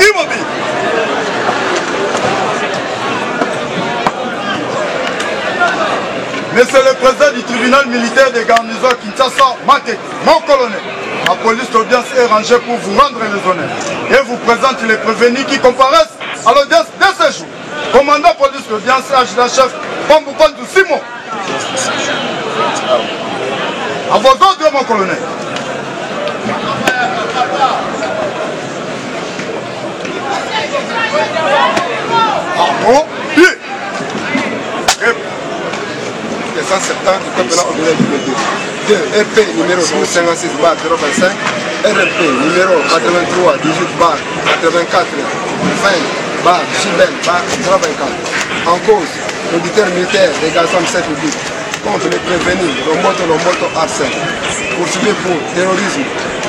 Immobile. Monsieur le président du tribunal militaire de garnison Kinshasa, Mate, mon colonel, la police d'audience est rangée pour vous rendre les honneurs et vous présente les prévenus qui comparaissent à l'audience de ce jour. Commandant police d'audience, adjudant-chef, Pamboupantou Simon. À vos ordres, mon colonel. Bravo. Pied. 170 du code pénal ordinaire du 2. 2. RP numéro 1256 bar 025. RP numéro 83 18 bar 84 20 bar Chibel bar 024. En cause, l'auditeur militaire des garçons de public contre les prévenus Lomboto Arsène. Poursuivi pour terrorisme.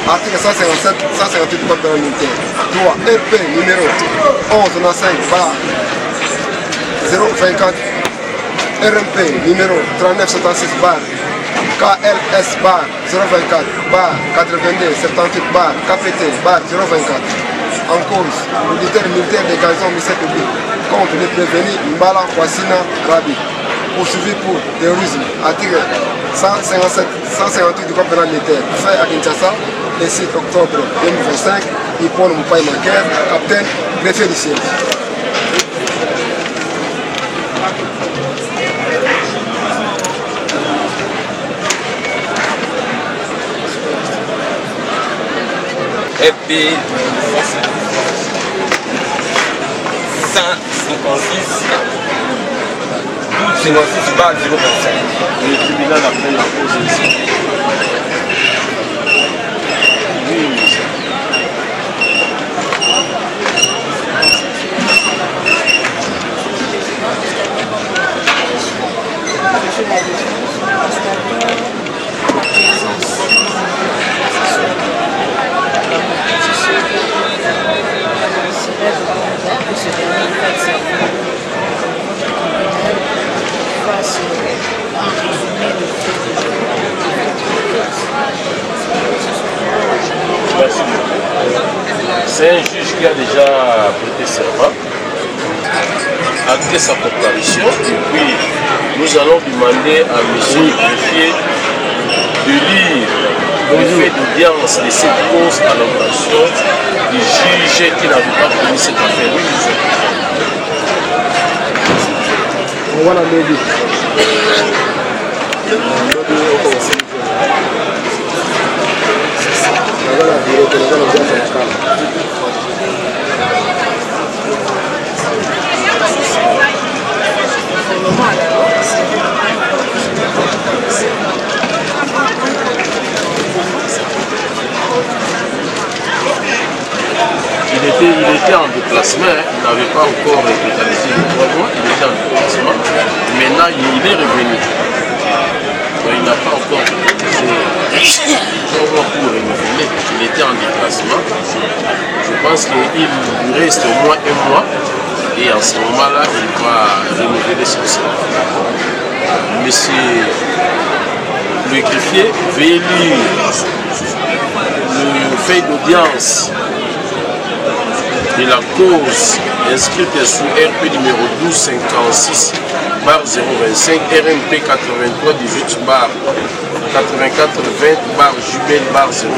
Article 157, 158 du code pénal militaire. 3. RP numéro 1195 bar 024. RMP numéro 3976 bar KLS bar 024 bar 82 78 bar KPT bar 024. En cause, l'auditeur militaire des garnisons ministère public contre les prévenus Mbala Kwasina Rabi. Poursuivi pour terrorisme. Article 157, 158 du code pénal militaire. Fait à Kinshasa, le 6 octobre 2025. Ypon Moupaï Maker, capitaine, greffier du siège. FP 156 1256 bar 025. Le tribunal a pris la position. C'est un juge qui a déjà prêté serment, acté sa comparution, et puis nous allons demander à monsieur le greffier de lire le fait d'audience de cette cause à l'opération du juge qui n'avait pas commis cette affaire. Voilà le but. Il était en déplacement, il n'avait pas encore totalisé les 3 mois, il était en déplacement. Maintenant, il est revenu. Donc, il n'a pas encore totalisé 3 mois pour renouveler. Il était en déplacement. Je pense qu'il reste au moins 1 mois. Et en ce moment-là, il va renouveler son salaire. Monsieur le greffier, veuillez lire le fait d'audience de la cause inscrite sous RP numéro 1256 bar 025 RMP 83 18 bar 84 20 bar Jubel bar 024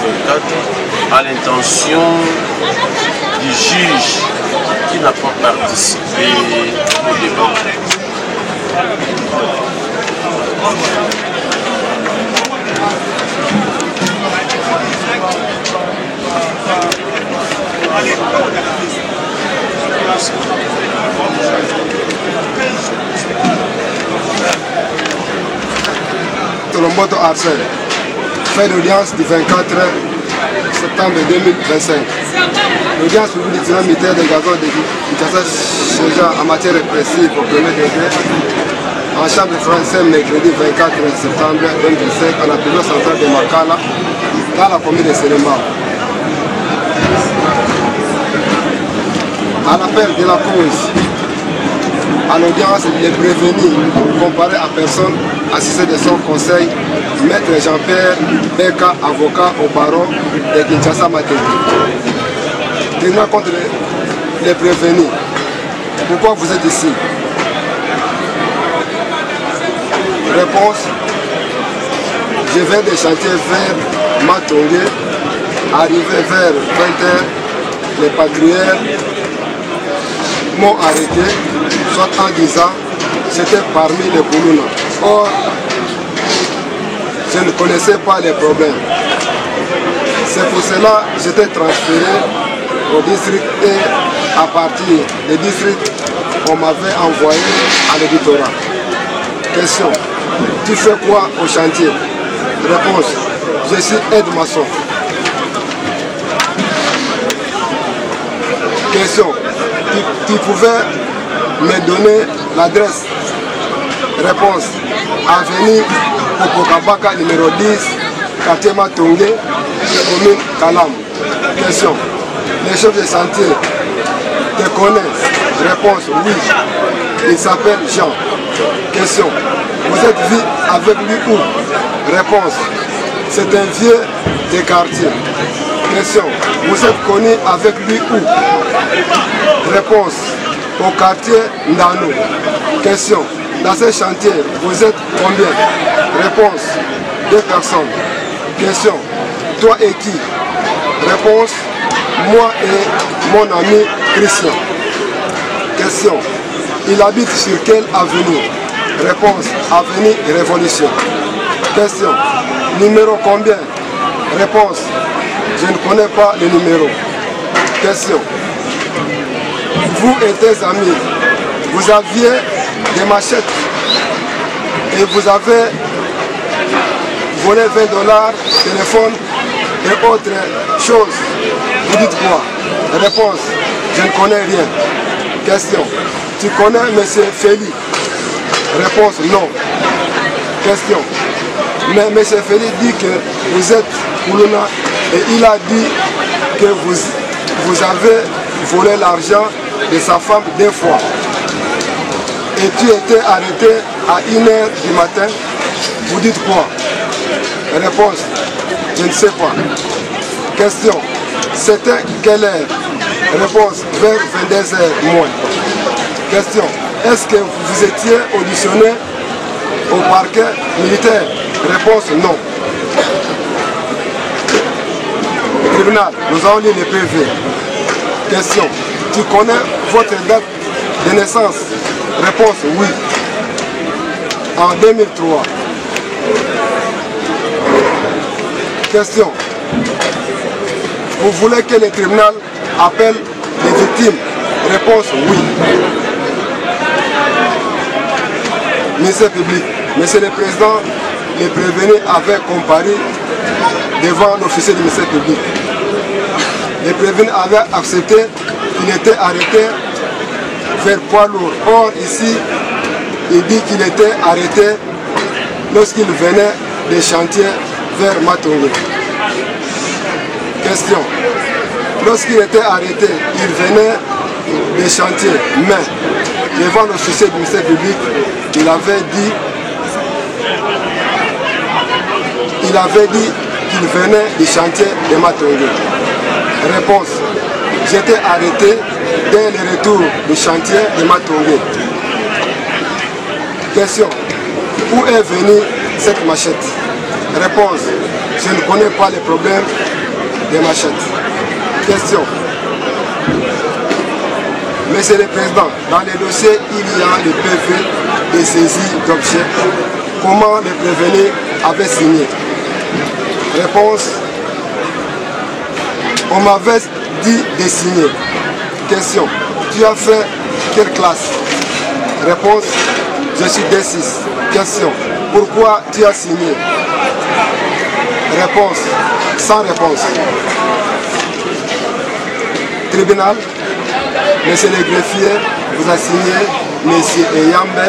à l'intention du juge qui n'a pas participé au débat. Lomboto Arsène, fait d'audience du 24 septembre 2025. L'audience publique du tribunal militaire des gazons de Kinshasa changeant en matière répressive au premier degré en chambre française mercredi 24 septembre 2025 à la prison centrale de Makala dans la commune de Séléma. À l'appel de la cause, à l'audience, les prévenus comparés à personne assisté de son conseil, Maître Jean-Pierre Beka, avocat au barreau de Kinshasa Matete. Tribunal contre les prévenus. Pourquoi vous êtes ici? Réponse. Je viens de chantier vers Matongé, arrivé vers 20h, les patrouilleurs m'ont arrêté, soit en disant c'était parmi les Koulouna. Or, je ne connaissais pas les problèmes. C'est pour cela que j'étais transféré au district et à partir du district, on m'avait envoyé à l'éditorat. Question. Tu fais quoi au chantier? Réponse. Je suis aide-maçon. Question. Tu pouvais me donner l'adresse? Réponse. Avenue Popokabaka numéro 10, quartier Matongé, commune Kalam. Question. Les chefs de chantier te connaissent? Réponse. Oui. Il s'appelle Jean. Question. Vous êtes vu avec lui où? Réponse. C'est un vieux des quartiers. Question. Vous êtes connu avec lui où? Réponse. Au quartier Ndano. Question. Dans ce chantier, vous êtes combien? Réponse. 2 personnes. Question. Toi et qui? Réponse. Moi et mon ami Christian. Question. Il habite sur quelle avenue? Réponse. Avenue Révolution. Question. Numéro combien? Réponse. Je ne connais pas le numéro. Question. Vous et tes amis, vous aviez des machettes et vous avez volé $20, téléphone et autres choses. Vous dites quoi? Réponse. Je ne connais rien. Question. Tu connais M. Félix? Réponse. Non. Question. Mais M. Félix dit que vous êtes Koulouna et il a dit que vous avez volé l'argent de sa femme 2 fois. Et tu étais arrêté à 1h du matin. Vous dites quoi? Réponse. Je ne sais pas. Question. C'était quelle heure? Réponse. Vers 22h moins. Question. Est-ce que vous étiez auditionné au parquet militaire? Réponse. Non. Tribunal, nous avons lu les PV. Question. Tu connais votre date de naissance? Réponse. Oui. En 2003. Question. Vous voulez que le tribunal appelle les victimes? Réponse. Oui. Ministère public, Monsieur le Président, les prévenus avaient comparé devant l'officier du ministère public. Les prévenus avaient accepté qu'il était arrêté vers poids lourd. Or, ici, il dit qu'il était arrêté lorsqu'il venait des chantiers vers Matongé. Question. Lorsqu'il était arrêté, il venait des chantiers, mais devant l'officier du ministère public, il avait dit qu'il venait du chantier de Matongé. Réponse. J'étais arrêté dès le retour du chantier de Matongé. Question. Où est venue cette machette? Réponse. Je ne connais pas les problèmes des machettes. Question. Monsieur le Président, dans les dossiers, il y a le PV de saisie d'objets. Comment les prévenus avaient signé? Réponse. On m'avait dit de signer. Question. Tu as fait quelle classe? Réponse. Je suis D6. Question. Pourquoi tu as signé? Réponse. Sans réponse. Tribunal. Monsieur le greffier vous a signé Monsieur Eyambe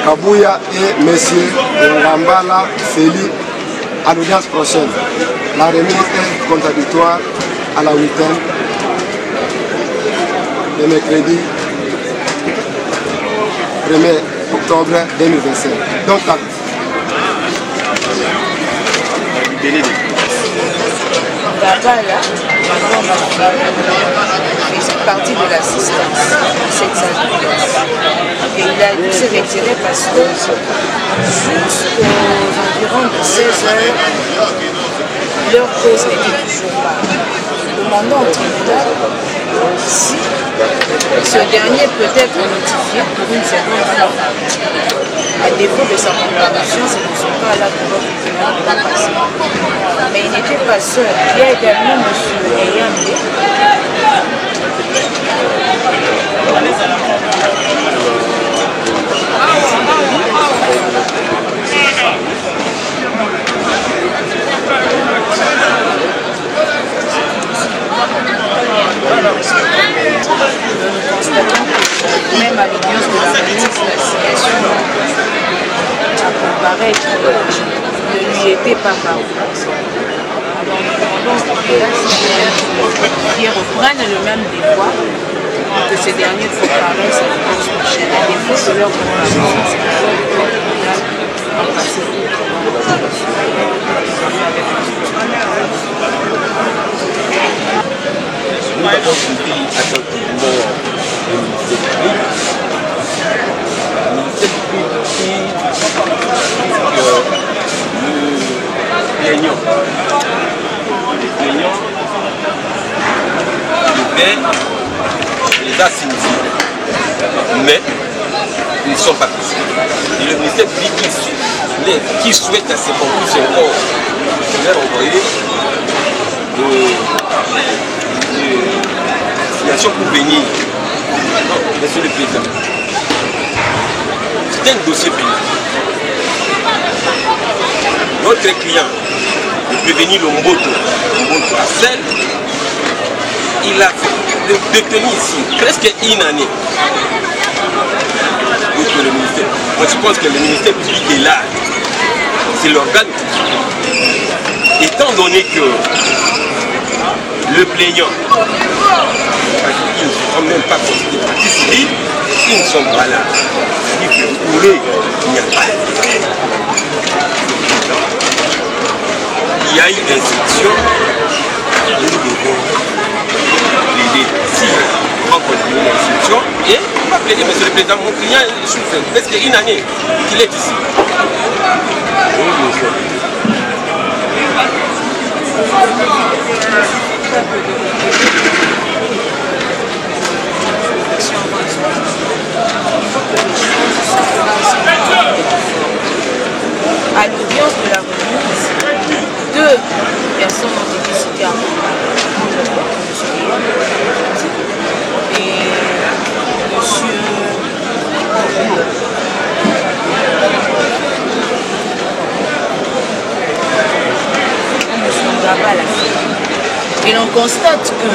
Kabouya et Monsieur Ngambala Feli à l'audience prochaine. La remise est contradictoire à la 8e le mercredi 1er octobre 2025. Donc, Ngabala, faisait partie de l'assistance de cette salle de classe. Et il a dû se retirer parce que jusqu'aux environs de 16 heures, leur cause n'était toujours pas. Demandons au tribunal si ce dernier peut être notifié pour une seconde fois. À défaut de sa comparution, c'est dans son cas là que votre tribunal va passer. Mais il n'était pas seul. Il y a également M. Eyambe. Nous constatons que même à l'audience de la ministre, la situation à comparaître ne lui était pas parfaite. Alors nous demandons qu'ils reprennent le même devoir que ces derniers comparaissent à l'audience prochaine. À défaut de leur comparaison, c'est que le tribunal va passer. Nous avons suivi attentivement le ministère public. Le ministère public dit que les plaignants les a signifiés. Mais ils ne sont pas possibles. Et le ministère public qui souhaite à ses conclusions encore leur envoyer signature pour venir. Non, monsieur le président. C'est un dossier pénal. Notre client, le prévenu Lomboto Assel, il a détenu ici presque une année. Donc le ministère. Moi je pense que le ministère public est là. C'est l'organe. Étant donné que le plaignant, ils ne sont même pas considérés partie civile, ils ne sont pas là. C'est-à-dire que pour eux, il n'y a pas de fait. Il y a une institution, nous devons plaider. Si on va continuer l'institution, et on va plaider, monsieur le président, mon client souffre presque une année qu'il est ici. À l'audience de la remise, deux personnes ont été citées à et monsieur Ngabala. Et l'on constate que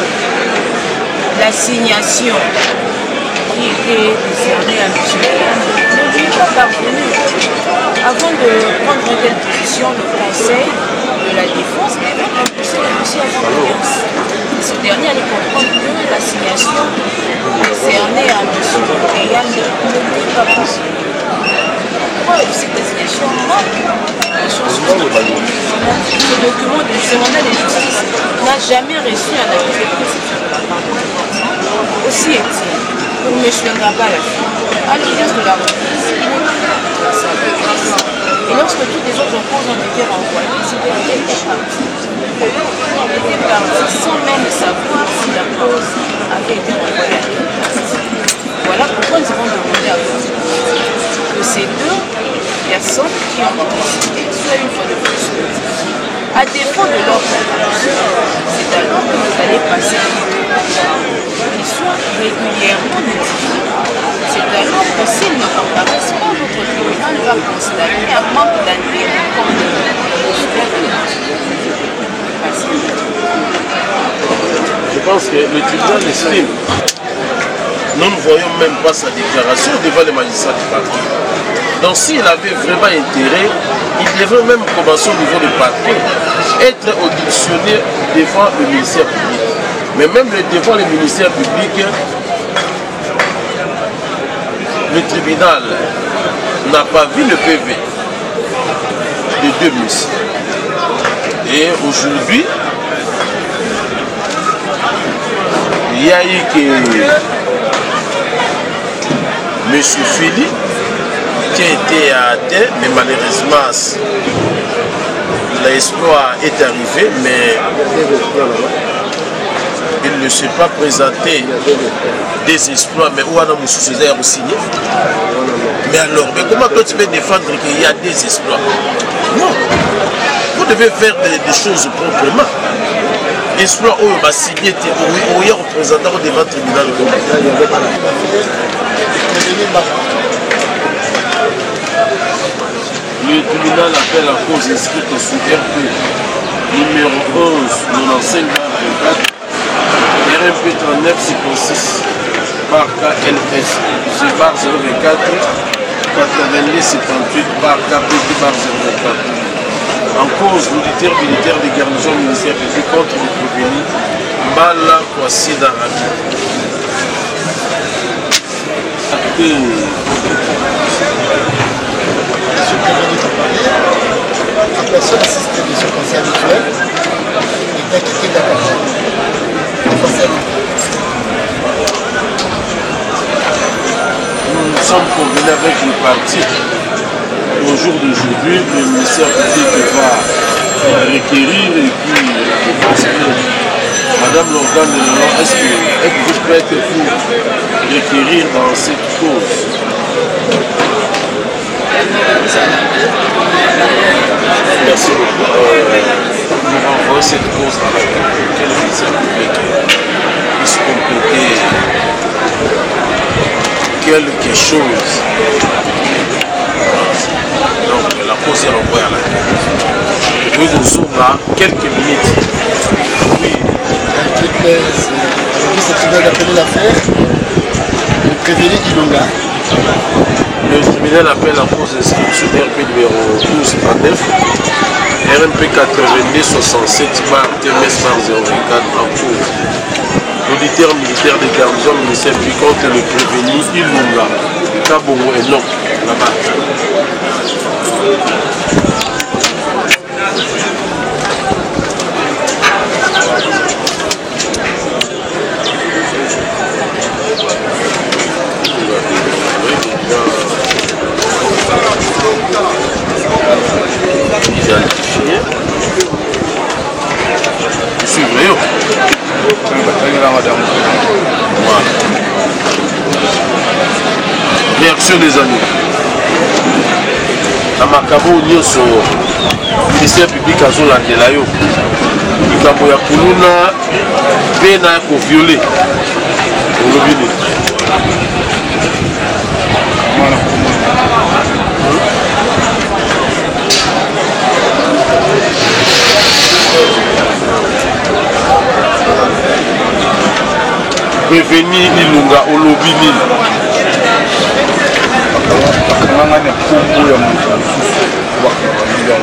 l'assignation qui était décernée à M. ne lui est pas parvenue. Avant de prendre une telle position, le Conseil de la Défense devait propulser le dossier avant l'audience. Ce dernier allait comprendre que l'assignation décernée à M. Eyam ne lui est pas possible. Pourquoi cette assignation manque de choses? Ce document de mandat de justice n'a jamais reçu un avis de précision de la part de la France. Aussi est-il pour M. Ngabala, à l'audience de la remise, et lorsque toutes les autres causes ont été renvoyées, c'était parti. Il était parti sans même savoir si la cause avait été renvoyée à l'autre. Voilà pourquoi nous avons demandé à vous que ces deux personnes qui ont été citées soient une fois de plus notifiées. À défaut de leur comparaison, c'est alors que vous allez passer qu'ils soient régulièrement notifiés. C'est alors que s'ils ne comparaissent pas, votre tribunal va constater un manque d'intérêt comme le souhait de Je pense que le tribunal estime. Nous ne voyons même pas sa déclaration devant les magistrats du parquet. Donc s'il avait vraiment intérêt, il devrait même commencer au niveau du parquet, être auditionné devant le ministère public. Mais même devant le ministère public, le tribunal n'a pas vu le PV de 2006. Et aujourd'hui, il y a eu que M. Fili qui a été atteint, mais malheureusement, l'exploit est arrivé, mais il ne s'est pas présenté des exploits, mais où on a signé. Mais alors, mais comment toi tu peux défendre qu'il y a des exploits? Non, vous devez faire des choses proprement. Exploit où on va signer, où il y a un représentant devant le tribunal de Congo. Le tribunal appelle la cause inscrite sous RP numéro 11 95 RMP 3956 par KLS G bar 024 82 78 par KPD bar 024. En cause, l'auditeur militaire des garnisons ministère public contre le prévenu Mbala Kwasi Darabi. La personne assistée de ce conseil habituel est acquittée de la personne. Nous sommes convenus avec le parti. Au jour d'aujourd'hui, le ministère public va requérir et puis Madame l'organe de l'Union, est-ce que vous prête pour requérir dans cette cause? Merci beaucoup. Nous renvoyons cette cause dans laquelle le ministère public puisse compléter quelque chose. Donc la cause est renvoyée à la tête. Nous nous sommes là quelques minutes. Oui. C'est tribunal d'appel l'affaire. Le prévenu Ilonga. Le tribunal appelle la cause d'inscription RP numéro 1239, RMP 82 67 bar TMS bar 024 en cause. L'auditeur militaire des garnisons ministère public contre le prévenu Ilunga, Kabongo et non, là-bas. Identifié. Je suis vrai. Voilà. Réaction des amis. Na makabo nyonso ministère public azolandela yo likambo ya kuluna mpe na koviole olobi nini? Prévenu Ilunga olobi nini? bakanganganya kombo ya moto mosusu bakanganga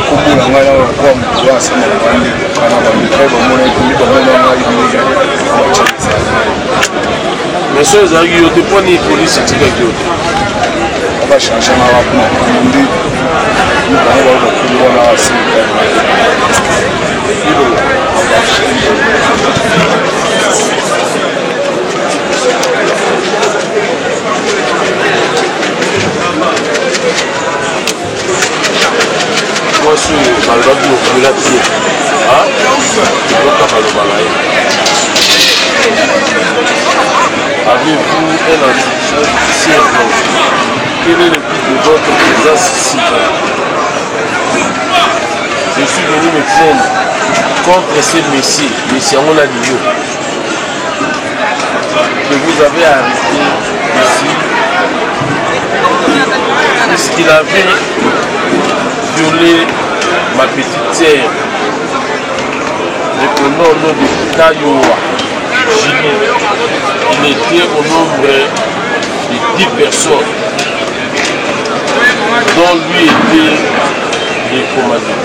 kombo na ngai awa kwa moto asama bandi kana bamikai bamona ekomi bamona ngai ndenge meso ezalaki yo te mpo nini polisi etikaki yo te abashangana bakuna ndi bango bakombo wana asika mwasi oyo balobaki lokola te oka baloba na ye. Avez-vous un entretien judiciaire? Quel est le but de votre présence ici? Je suis venu me plaindre contre ces messieurs, messieurs Onanio, que vous avez arrêté ici, puisqu'il avait violé ma petite sœur. Je connais au nom de Kayoa Jimmy. Il était au nombre de 10 personnes, dont lui était le commandant.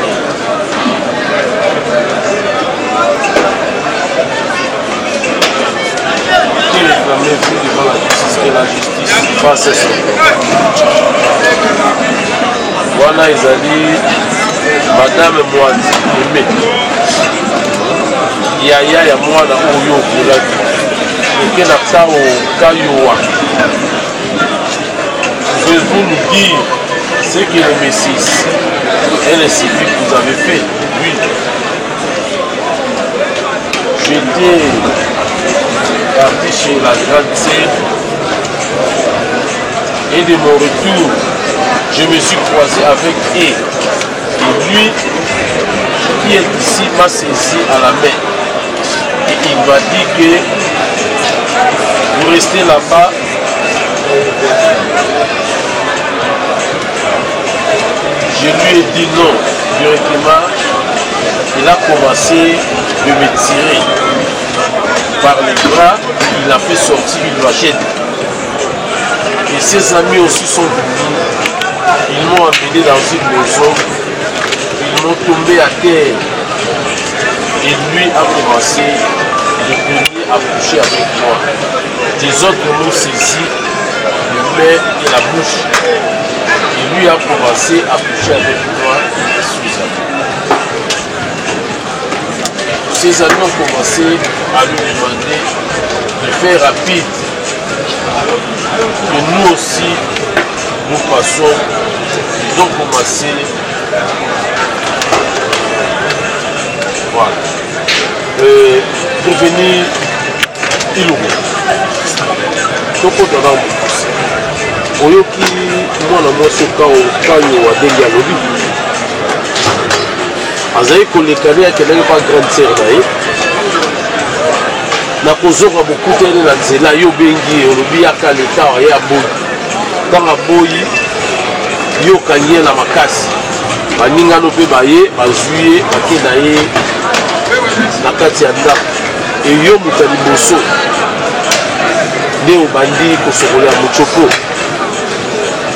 Qui réclamait devant la justice que la justice face son wana ezali madame Mwandi Aimé yaya ya mwana oyo okolaki eke na tao kayowa. Pouvez-vous nous dire ce que le Messie et le civil vous avez fait? Oui. J'étais parti chez la grande sœur et de mon retour, je me suis croisé avec elle. Et lui, qui est ici, m'a saisi à la main. Et il m'a dit que vous restez là-bas. Je lui ai dit non directement. Il a commencé de me tirer par les bras. Il a fait sortir une machette. Et ses amis aussi sont venus. Ils m'ont amené dans une maison. Ils m'ont tombé à terre. Et lui a commencé de venir à coucher avec moi. Les autres m'ont saisi le nez et la bouche. Et lui a commencé à coucher avec moi et ses amis. Ses amis ont commencé à lui demander de faire rapide. Que nous aussi, nous passons. Ils ont commencé. Voilà. Pour venir Ilogo. Toko Donambo. Oyoki, moi, moi, ce cas où Adélia Lobi. Azaï kolekani ya kelenge kwa grande sœur na ye na kozoka bokutani na nzela yo bengi olobi yaka leta ye aboyi ntango aboyi yokani ye na makasi baningano mpe baye bazwi ye bake na ye na kati ya ndako eyo moto ya liboso nde obandi kosokola motsoko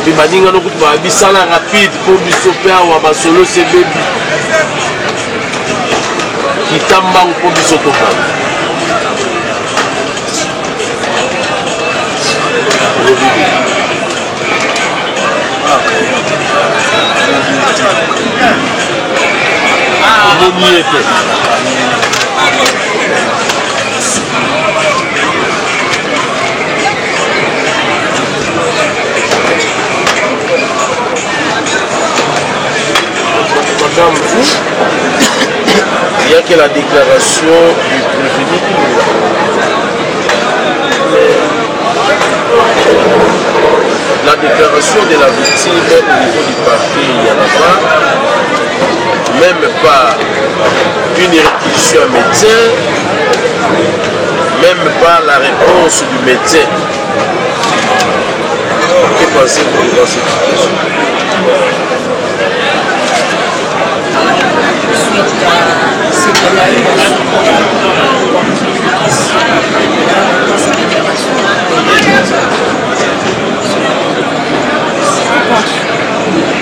mpe baningano kutu babisala rapide mpo biso mpe awa masolo sebebi kitambangu mpo biso tokanga omoni ete madame vous il n'y a que la déclaration du prévenu qui nous l'a. La déclaration de la victime au niveau du parquet, il n'y en a pas. Même pas une réquisition à médecin, même pas la réponse du médecin. Que pensez-vous dans cette situation? Suite à ce qu'elle a eu dans sa déclaration,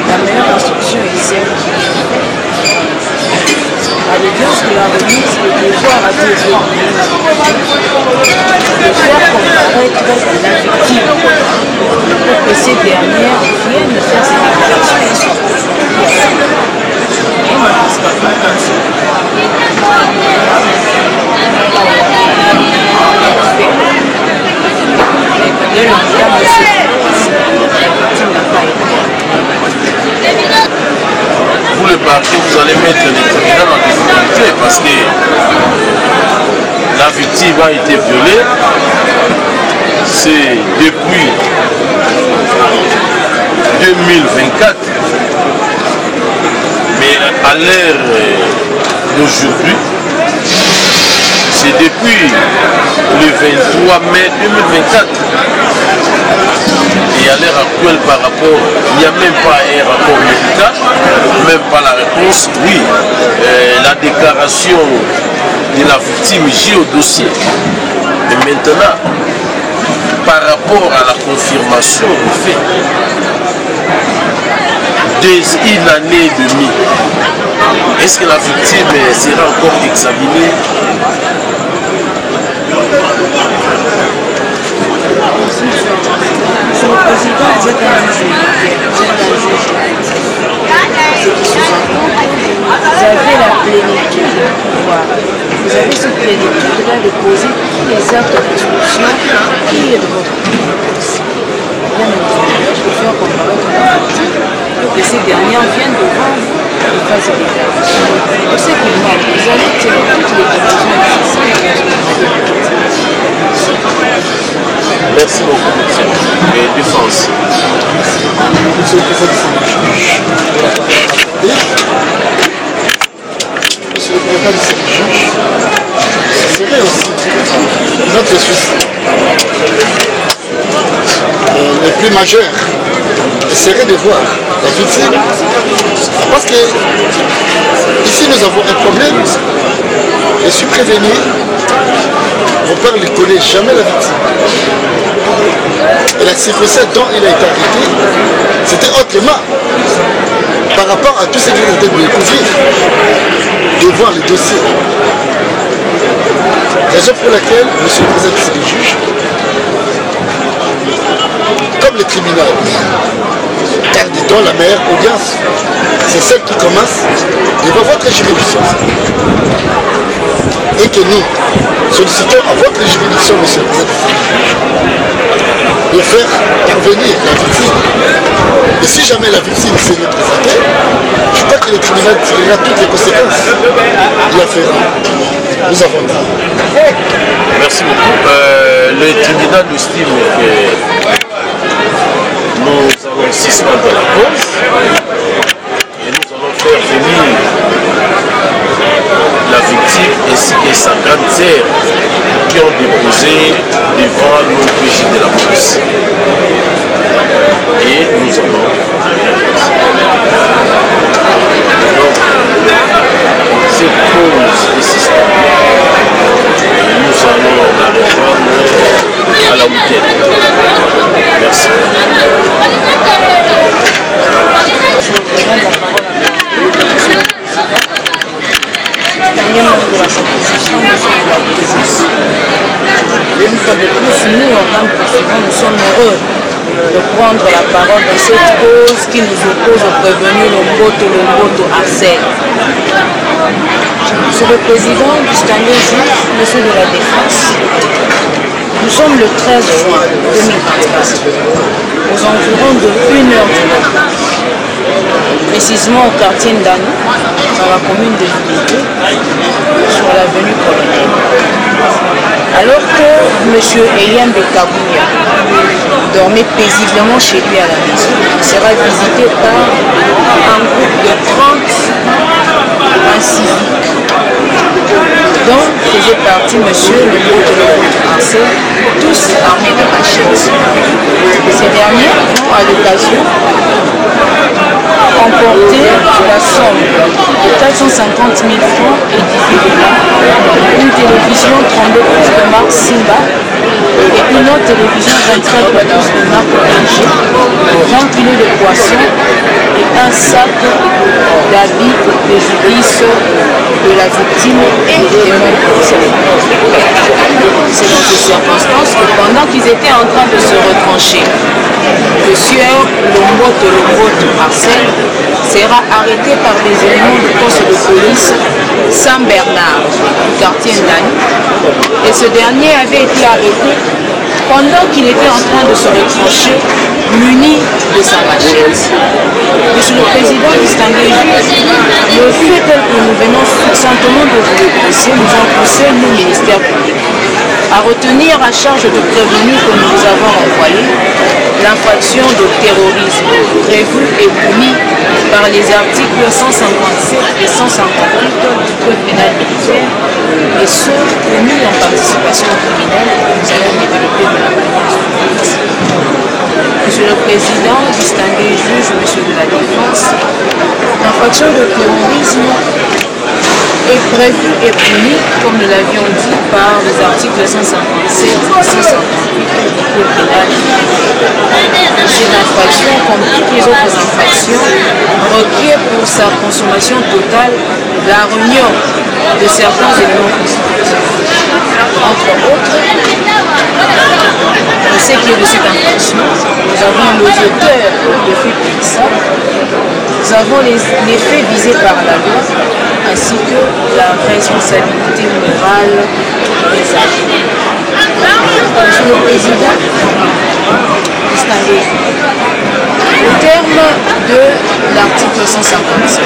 la meilleure instruction est celle à l'audience de la remise, le devoir a été réuni de faire comparaître la victime pour que ces dernières viennent faire ses déclarations et soient poursuivies. Et non, c'est pas comme ça. Dès l'entame de cette phase, la victime n'a pas été. Vous le parquet, vous allez mettre les criminels en difficulté parce que la victime a été violée. C'est depuis 2024. Mais à l'ère d'aujourd'hui, c'est depuis le 23 mai 2024. Et à l'heure actuelle par rapport, il n'y a même pas un rapport médical, même pas la réponse, oui, la déclaration de la victime, j'ai au dossier. Mais maintenant, par rapport à la confirmation du fait, dès une année et demie, est-ce que la victime sera encore examinée? le Président, vous êtes un juge militaire, vous êtes un juge actif. Ce qui sous-entend que vous avez la plénitude de pouvoir. Vous avez cette plénitude-là de poser tous les actes d'instruction qui est de votre compétence. Bien entendu, je peux faire comparaître la victime pour que ces dernières viennent devant vous et fassent des déclarations. Pour ce qui manque, vous allez tirer toutes les décisions nécessaires. Merci beaucoup, monsieur. Et défense. Monsieur le Président du juge, Monsieur le Président du juge, ce serait aussi notre souci. Les plus majeurs serait de voir la victime, parce que ici nous avons un problème. Je suis prévenu, mon père ne connaît jamais la victime. Et la circonstance dont il a été arrêté, c'était autrement par rapport à tout ce qu'il était de découvrir, de voir les dossiers. Raison pour laquelle, monsieur le Président du juge, comme le tribunal, car dans la meilleure audience, c'est celle qui commence devant votre juridiction. Et que nous sollicitons à votre juridiction, monsieur le Président, de faire parvenir la victime. Et si jamais la victime s'est représentée, je crois que le tribunal tirera toutes les conséquences de l'affaire. Nous avons dit. Merci beaucoup. Le tribunal estime que nous allons suspendre la cause et nous allons faire venir la victime ainsi que sa grande sœur qui ont déposé devant l'OPJ de la police. Et nous allons donc cette cause est systémique. Nous allons la reprendre à la week-end. Merci. Une fois de plus, nous, en tant que président, nous sommes heureux de prendre la parole dans cette cause qui nous oppose au prévenu Lomboto Arcel. Monsieur le Président, distingué juge, monsieur de la Défense, nous sommes le 13 juin 2024, aux environs de 1h du matin, précisément au quartier Ndani, dans la commune de Villité, sur l'avenue Colonel. Alors que M. Eliam Bekabouya dormait paisiblement chez lui à la maison, il sera visité par un groupe de 30 inciviques dont faisait partie M. Lomboto Arcel, tous armés de machettes. Ces derniers vont à l'occasion emporter la somme de 450 000 francs et 18 $, une télévision 32 pouces de marque Simba et une autre télévision 23 pouces de marque LG, 20 kg de poissons et un sac d'habits de préjudice de la victime et des membres. C'est dans ces circonstances que pendant qu'ils étaient en train de se retrancher, le sieur Lomboto Arcel sera arrêté par des éléments du poste de police Saint-Bernard du quartier Ndani, et ce dernier avait été arrêté pendant qu'il était en train de se retrancher muni de sa machette. Monsieur le Président, distingué juge, le fait tel que nous venons simplement de vous le pousser, nous ont poussé, nous, ministère public, à retenir à charge de prévenus que nous avons envoyé l'infraction de terrorisme prévue et punie par les articles 157 et 158 du Code pénal militaire, et ceux commis en participation criminelle que nous allons développer de la police. Monsieur le Président, distingué juge, monsieur de la Défense, l'infraction de terrorisme est prévue et punie, comme nous l'avions dit, par les articles 157 et 158 du Code pénal. Cette infraction, comme toutes les autres infractions, requiert pour sa consommation totale la réunion de certains éléments constitutifs. Entre autres, ce qui est de cette infraction, nous avons les auteurs de faits périssables, nous avons les faits visés par la loi, ainsi que la responsabilité morale des agents. Monsieur le Président, distingué, au terme de l'article 157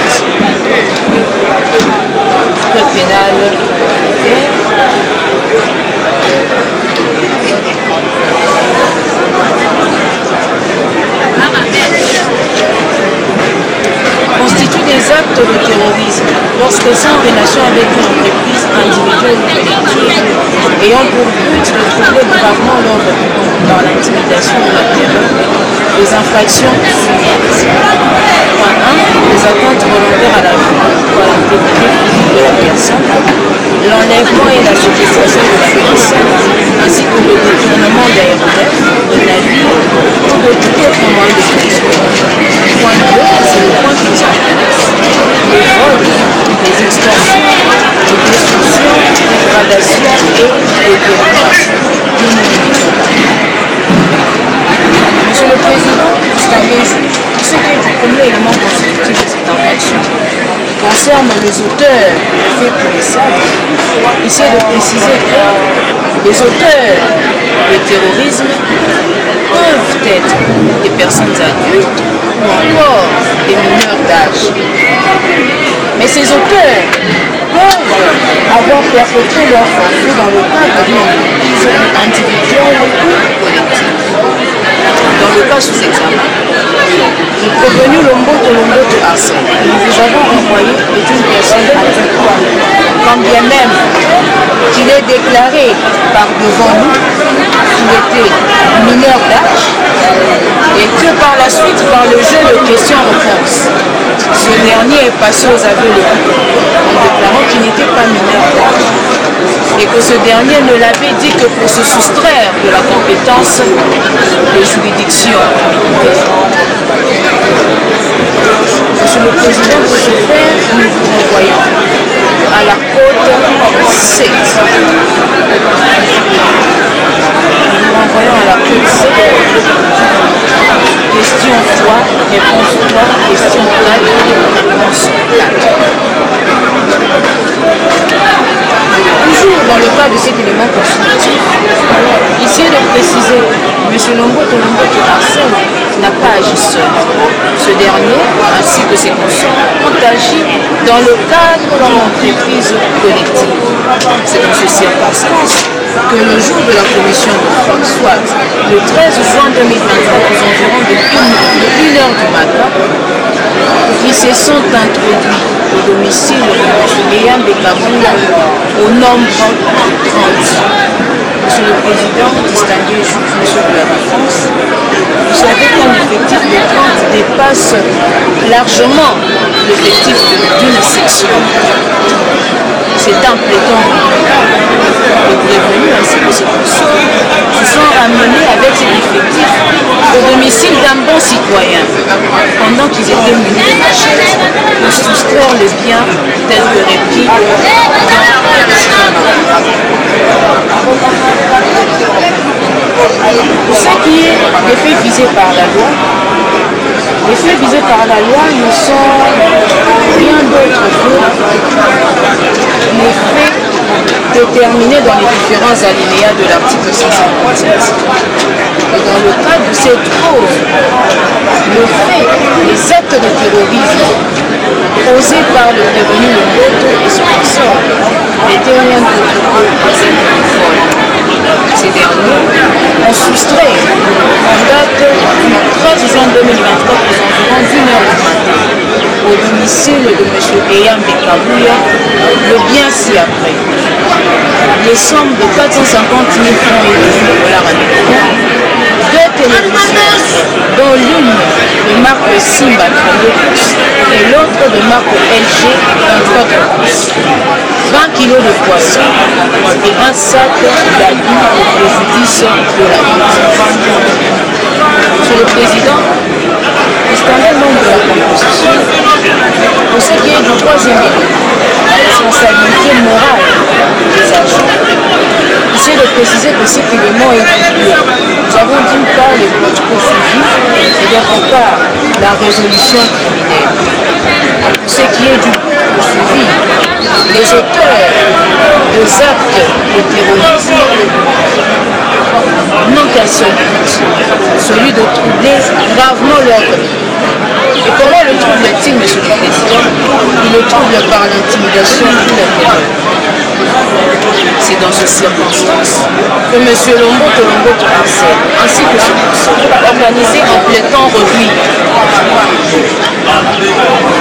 du Code pénal constitue des actes de terrorisme lorsqu'ils sont en relation avec une entreprise individuelle ou collective ayant pour but de troubler gravement l'ordre public par l'intimidation ou la terreur. Les infractions suivantes. Point 1. Les atteintes volontaires à la vie ou à l'intégrité physique de la personne, l'enlèvement et la séquestration de la personne, ainsi que le détournement d'aéronefs, de navires ou de tout autre moyen de transport. Point 2. C'est le point qui nous intéresse. Les vols, les extorsions, les destructions, les dégradations et les dégradations du mobilier. Monsieur le Président, distingué juge, ce qui est le premier élément constitutif de cette infraction concerne les auteurs de faits périssables. Ici de préciser que les auteurs de terrorisme peuvent être des personnes adultes ou encore des mineurs d'âge. Mais ces auteurs peuvent avoir perpétré leur forfait dans le cadre d'une entreprise individuelle ou collective. Dans le cas sous examen, le prévenu Lomboto Arsène, que nous vous avons envoyé, est une personne adulte, quand bien même qu'il est déclaré par devant nous qu'il était mineur d'âge et que par la suite, par le jeu de questions-réponses, ce dernier est passé aux aveux en déclarant qu'il n'était pas mineur d'âge et que ce dernier ne l'avait dit que pour se soustraire de la compétence de juridiction. Monsieur le Président, pour ce faire, nous vous renvoyons à la côte 7. Nous renvoyons à la côte 7. Question 3, réponse 3, question 4, réponse 4. Toujours dans le cas de cet élément constitutif, ici de préciser, M. Lomboto Arsène n'a pas agi seul. Ce dernier, ainsi que ses consorts, ont agi dans le cadre d'une entreprise collective. C'est dans ces circonstances que le jour de la commission de fraude, soit le 13 juin 2023 aux environs de 1h du matin, qui se sont introduits au domicile de M. Guéam Bekaboula au nombre 30. Monsieur le Président, distingué juge, monsieur de la Défense, vous savez qu'un effectif de 30 dépasse largement l'effectif d'une section. C'est un pléthore de prévenus ainsi que ses consorts se sont ramenés avec cet effectif au domicile d'un bon citoyen pendant qu'ils étaient munis de machettes pour soustraire les biens tels que répliques Pour ce qui est des faits visés par la loi, les faits visés par la loi ne sont rien d'autre que les faits déterminés dans les différents alinéas de l'article 157. Et dans le cadre de cette cause, le fait, les actes de terrorisme posés par le prévenu Lomboto et son consort n'étaient rien d'autre que des actes de vol. Ces derniers ont soustrait en date du 13 juin 2023 aux environs d'1h du matin au domicile de M. Guéam Bekaboula le bien ci-après. Les sommes de 450 000 francs et $2 américains, 2 télévisions, dont l'une de marque Simba 32 pouces et l'autre de marque LG 23 pouces, 20 kg de poisson et un sac d'habits au préjudice de la victime. Monsieur le Président, distingué le nombre de la composition, pour ce qui est du troisième élément, la responsabilité morale des agents, il J'essaie de préciser que cet élément est doublé. Nous avons d'une part les protocoles suivis et d'autre part la résolution criminelle. Ce qui est du suivi, les auteurs des actes de terrorisme n'ont qu'un seul but, celui de troubler gravement l'ordre. Et comment le trouble-t-il, Monsieur le Président? Il le trouble par l'intimidation ou la terreur. C'est dans ces circonstances que M. Lombo Tolombo Transel, ainsi que ce conseil, organisé en plein temps réduit,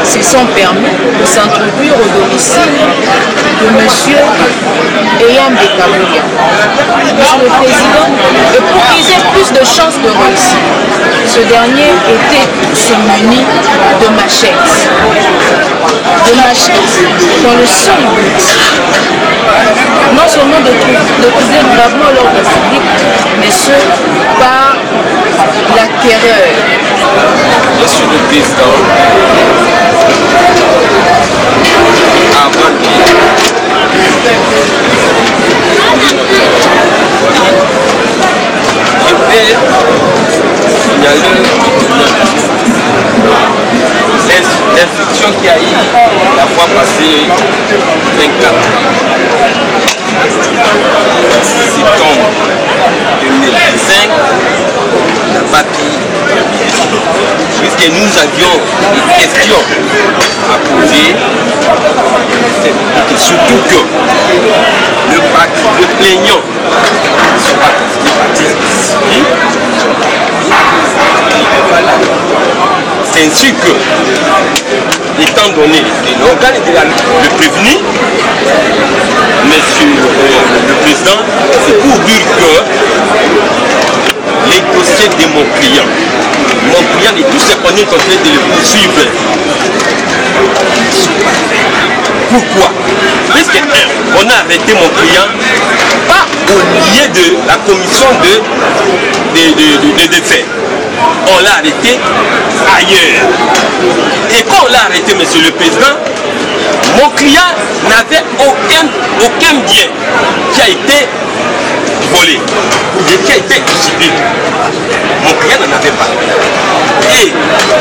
se sont permis de s'introduire au domicile de M. Eyambe Kabouya. Monsieur le Président, et pour qu'ils aient plus de chances de réussir, ce dernier était muni de machettes. De machettes dans le seul but non seulement de trouver gravement l'ordre public, mais ce par la terreur. Monsieur le Président, avant de je vais signaler l'instruction qui a eu la fois passée 24 septembre 2025 n'a pas pu, puisque nous avions des questions à poser, et surtout que le plaignant sera constitué partie civile. C'est ainsi que, étant donné l'organe le prévenu, Monsieur le Président, c'est pour dire que les dossiers de mon client et tout ce qu'on est en train de le poursuivre, pourquoi? Parce que on a arrêté mon client pas au lieu de la commission de faits. On l'a arrêté ailleurs. Et quand on l'a arrêté, Monsieur le Président, mon client n'avait aucun bien qui a été volé, qui a été usurpé. Mon client n'en avait pas. Et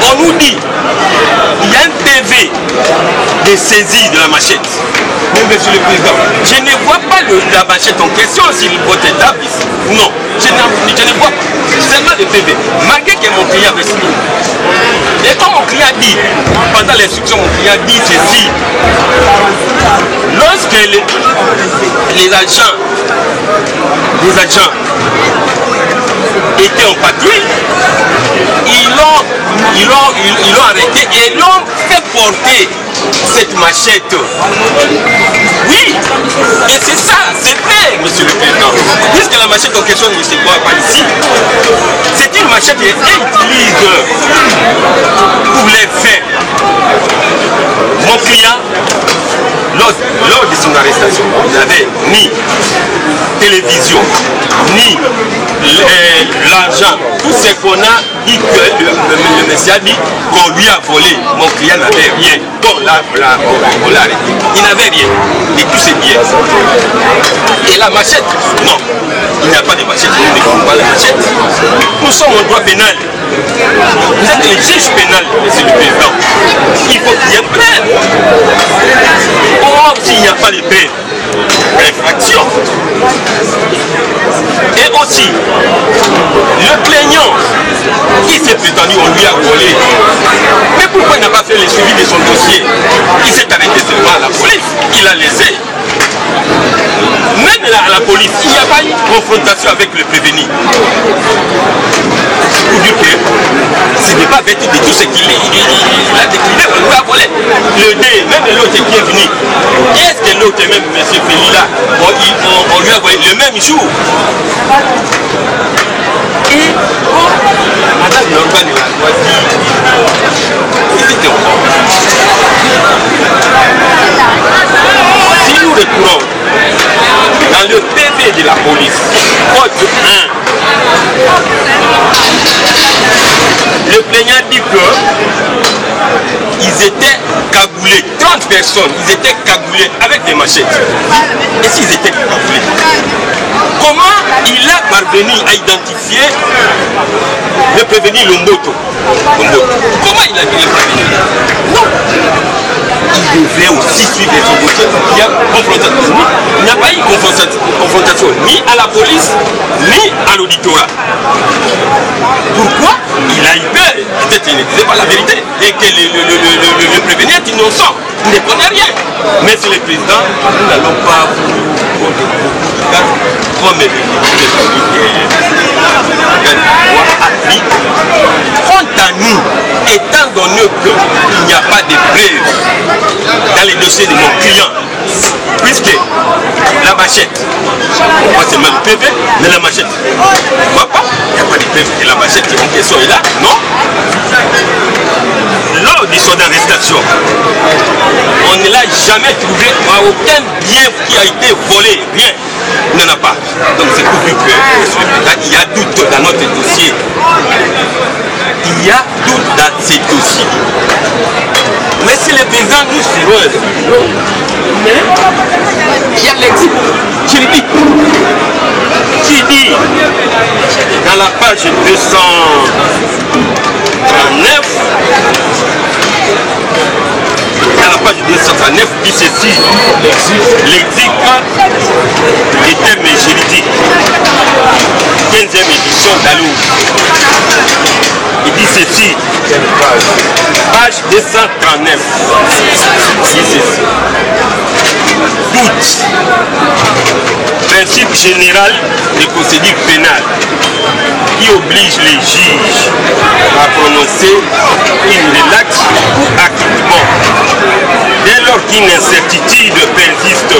on nous dit, il y a un PV de saisie de la machette. Mais Monsieur le Président, je ne vois pas la machette en question s'il vote établi. Non, je ne vois pas. Seulement le PV. Malgré que mon client avait signé. Et quand mon client dit, pendant l'instruction, mon client dit ceci, lorsque les agents étaient en patrouille, ils l'ont arrêté et l'ont fait porter cette machette. Oui, et c'est ça, c'est vrai, Monsieur le Président. Puisque la machette en question ne se voit pas ici, c'est une machette qui est utilise pour les faits. Mon client, lors de son arrestation, il n'avait ni télévision, ni l'argent. Tout ce qu'on a dit que le monsieur a dit qu'on lui a volé. Mon client n'avait rien. Bon, là, on l'a arrêté. Il n'avait rien. Et tout c'est bien. Et la machette, non. Il n'y a pas de machette. Nous ne connaissons pas la machette. Nous sommes en droit pénal. Vous êtes les juges pénal, Monsieur le Président. Il faut qu'il y ait preuve. Or, s'il n'y a pas de preuve, infraction. Et aussi, le plaignant qui s'est prétendu, on lui a volé. Mais pourquoi il n'a pas fait le suivi de son dossier? Il s'est arrêté seulement à la police. Il a laissé. Même à la police, il n'y a pas eu confrontation avec le prévenu. Pour dire que ce n'est pas vêtu de tout ce qu'il a décliné, on lui a volé. Le dé, même l'autre qui est venu. Est-ce que l'autre, même M. Félila, on lui a volé le même jour? Et madame l'organe de la loi dit qu'ils étaient en ordre. Si nous recourons dans le PV de la police, code 1, le plaignant dit qu'ils étaient cagoulés, 30 personnes, ils étaient cagoulés avec des machettes. Et s'ils étaient cagoulés, Comment il a parvenu à identifier le prévenu Lomboto? Comment il a parvenu? Non. Il devait aussi suivre les autorités. Il y a confrontation. Il n'y a pas eu confrontation ni à la police, ni à l'auditorat. Pourquoi? Il a eu peur. Peut-être qu'il ne disait pas la vérité. Et que le prévenu est innocent. Il ne connaît rien. Mais sur le président, nous n'allons pas vous comme quant à nous, étant donné qu'il n'y a pas de preuves dans les dossiers de nos clients, puisque la machette, pas seulement le PV, mais la machette, pourquoi pas? Il n'y a pas de preuves que la machette en question est là, non? Lors du son d'arrestation, on ne l'a jamais trouvé à aucun bien qui a été volé, rien. Il n'y en a pas. Donc c'est pour dire qu'il y a doute dans notre dossier. Il y a doute dans ces dossiers. Mais si les paysans nous seront, mais il y a l'exil juridique qui dit dans la page 239, dans la page 239 dit ceci, l'exil des termes juridiques, 15e édition d'Alou. Il dit ceci, page 239, dit ceci, doute, principe général de procédure pénale qui oblige les juges à prononcer une relaxe ou acquittement dès lors qu'une incertitude persiste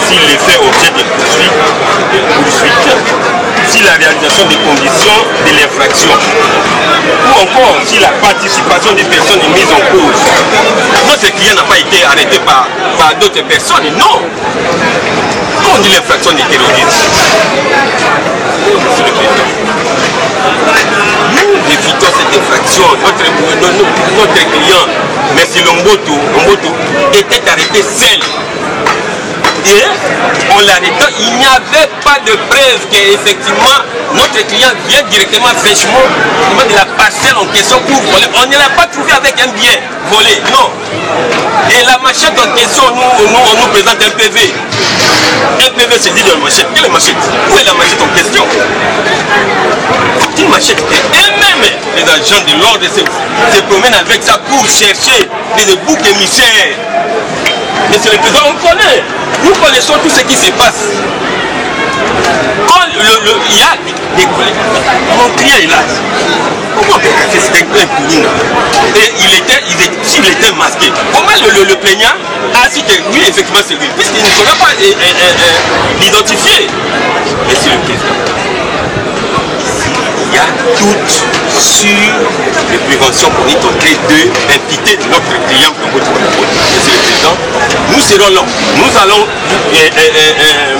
s'il est fait objet de poursuite, si la réalisation des conditions de l'infraction ou encore si la participation des personnes est mise en cause. Notre client n'a pas été arrêté par d'autres personnes, non. Quand on dit l'infraction des terroristes, nous évitons cette infraction. Notre client, M. Lomboto, était arrêté seul. Et en l'arrêtant, il n'y avait pas de preuve qu'effectivement notre client vient directement fraîchement de la parcelle en question pour voler. On ne l'a pas trouvé avec un bien volé, non. Et la machette en question, on nous présente un PV. Un PV se dit de la machette. Quelle est la machette? Où est la machette en question? C'est une machette que eux-mêmes, les agents de l'ordre, se promènent avec ça pour chercher des boucs émissaires. Mais c'est le président, on connaît. Nous connaissons tout ce qui se passe. Quand il y a des collègues, mon client est là. Comment on peut casser cet inconnu? Et s'il était masqué, comment le plaignant a dit que oui, effectivement, c'est lui, puisqu'il ne saurait pas l'identifier. Et c'est le président. Il y a doute sur les préventions pour y tenter d'impliquer notre client dans votre rapport. Et c'est le président. Nous serons là. Nous allons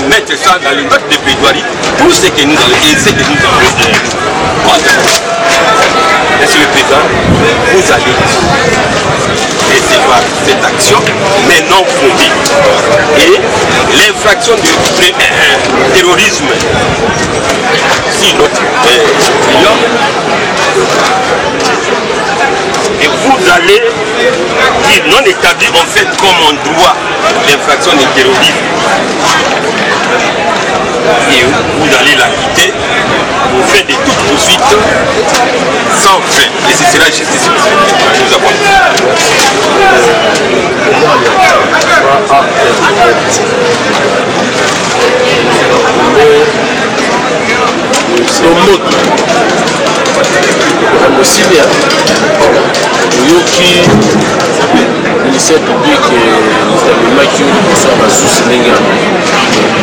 mettre ça dans le vote de plaidoirie pour ce que nous allons et ce que nous allons et c'est le président. Vous allez recevoir cette action, mais non fondée. Et l'infraction du terrorisme, si notre client, et vous allez dire non établi en fait comme en droit l'infraction du terrorisme. Et vous allez la quitter pour faire de toute poursuite sans fin. Et ce sera justice. Nous avons Mosili oyoki ministère public etablimaki oyo liboso ya basusi ndenge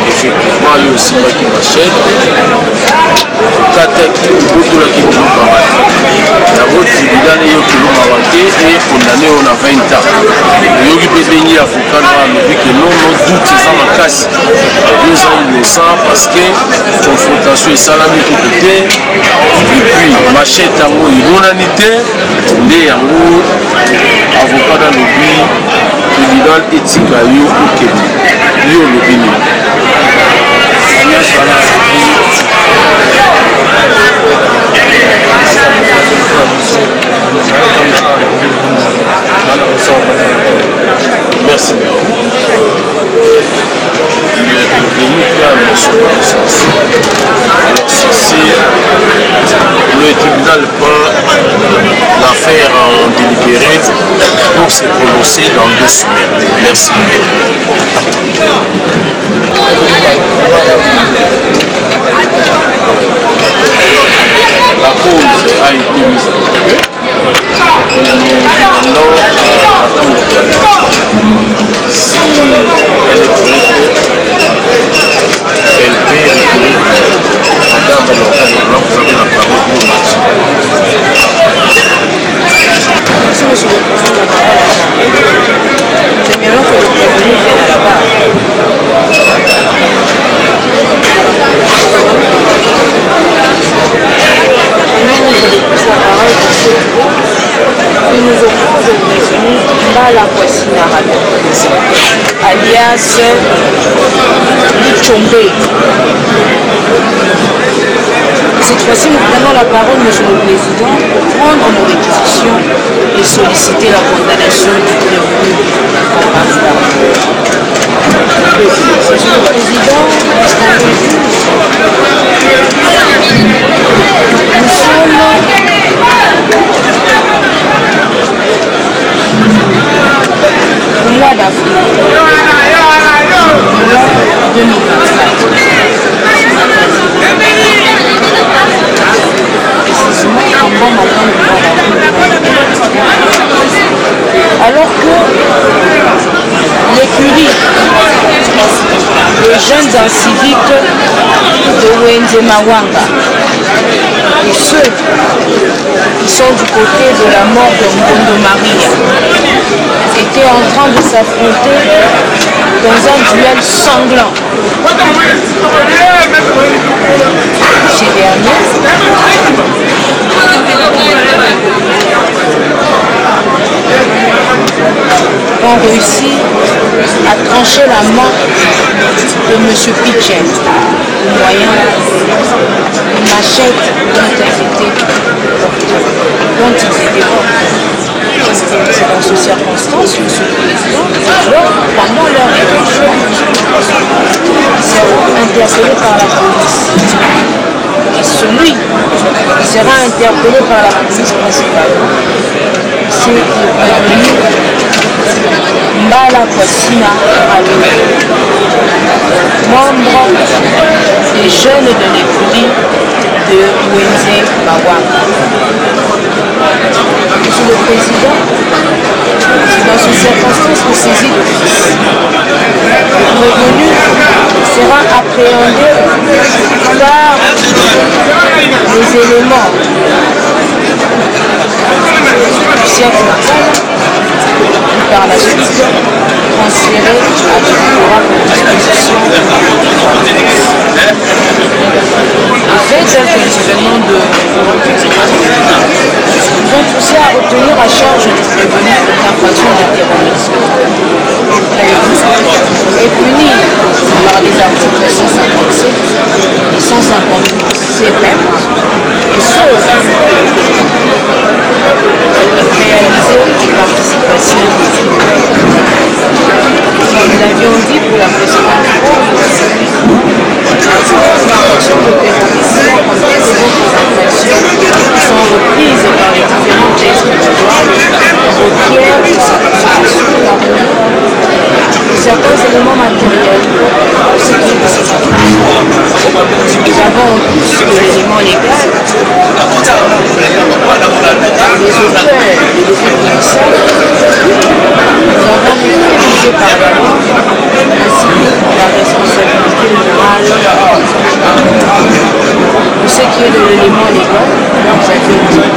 effectivement yo osimbaki machete okataki obotolaki kilomaba yango tribunal eyoki kilomaba te e condamné oyo na 20 ans oyoki mpe ndenge avocat na alobi ke non doute eza makasi yo eza innocent parce que confrontation esalami kutu te epuis machete yango emonani te nde yango avocat nalobi tribunal etika yo okende yo olobi nini tribunal prend l'affaire en délibéré pour se prononcer dans 2 semaines. Merci. La cause a été mise à côté. Maintenant, Madame le si elle est prête, elle peut recourir. Madame l'avocat de blanc, vous avez la parole pour le match. Merci, monsieur le président. J'aimerais que le prévenu vienne à la barre. Maintenant, je vais plus la parole parce que nous occupons de prévenu Mbala Kwasina alias Lichombe. Cette fois-ci, nous prenons la parole, monsieur le président, pour prendre nos réquisitions et solliciter la condamnation du prévenu. Monsieur le président, nous sommes au mois d'avril 2024. Précisément pendant ma fin du mois d'avril. Alors que l'écurie, les jeunes en civique de Wenze Mawanga et ceux qui sont du côté de la mort de Mbondo Maria étaient en train de s'affronter dans un duel sanglant. Ces derniers ont réussi à trancher la main de M. Pitchen au moyen d'une machette d'interpréter dont ils étaient portés. C'est dans ces circonstances, M. le Président, alors, pendant leur élection, ils seront interpellés par la police. Et celui qui sera interpellé par la police principalement, c'est le prévenu Mbala Kwasina membre des jeunes de l'écurie de Wenze Mawanga. Monsieur le Président, c'est dans ces circonstances qu'on saisit d'office. Le prévenu sera appréhendé par les éléments du siècle natal et par la suite transféré à qui aura pour disposition en fait, quelques événements de ils ont poussé à obtenir à charge des prévenus d'infraction de terrorisme. Et puni par les articles 157 et 158 même, et sauf réaliser des participations. Comme nous l'avions dit pour la précédente fois, les infractions de terrorisme comme toutes les autres infractions sont reprises par les différents textes de loi requièrent de sa consultation certains éléments matériels pour ce qui est de ces infractions. Nous avons en plus de l'élément légal les auteurs et les écrivains. Nous avons maîtrisé par la loi ainsi que la responsabilité morale de ce qui est de l'élément légal. Nous avions dit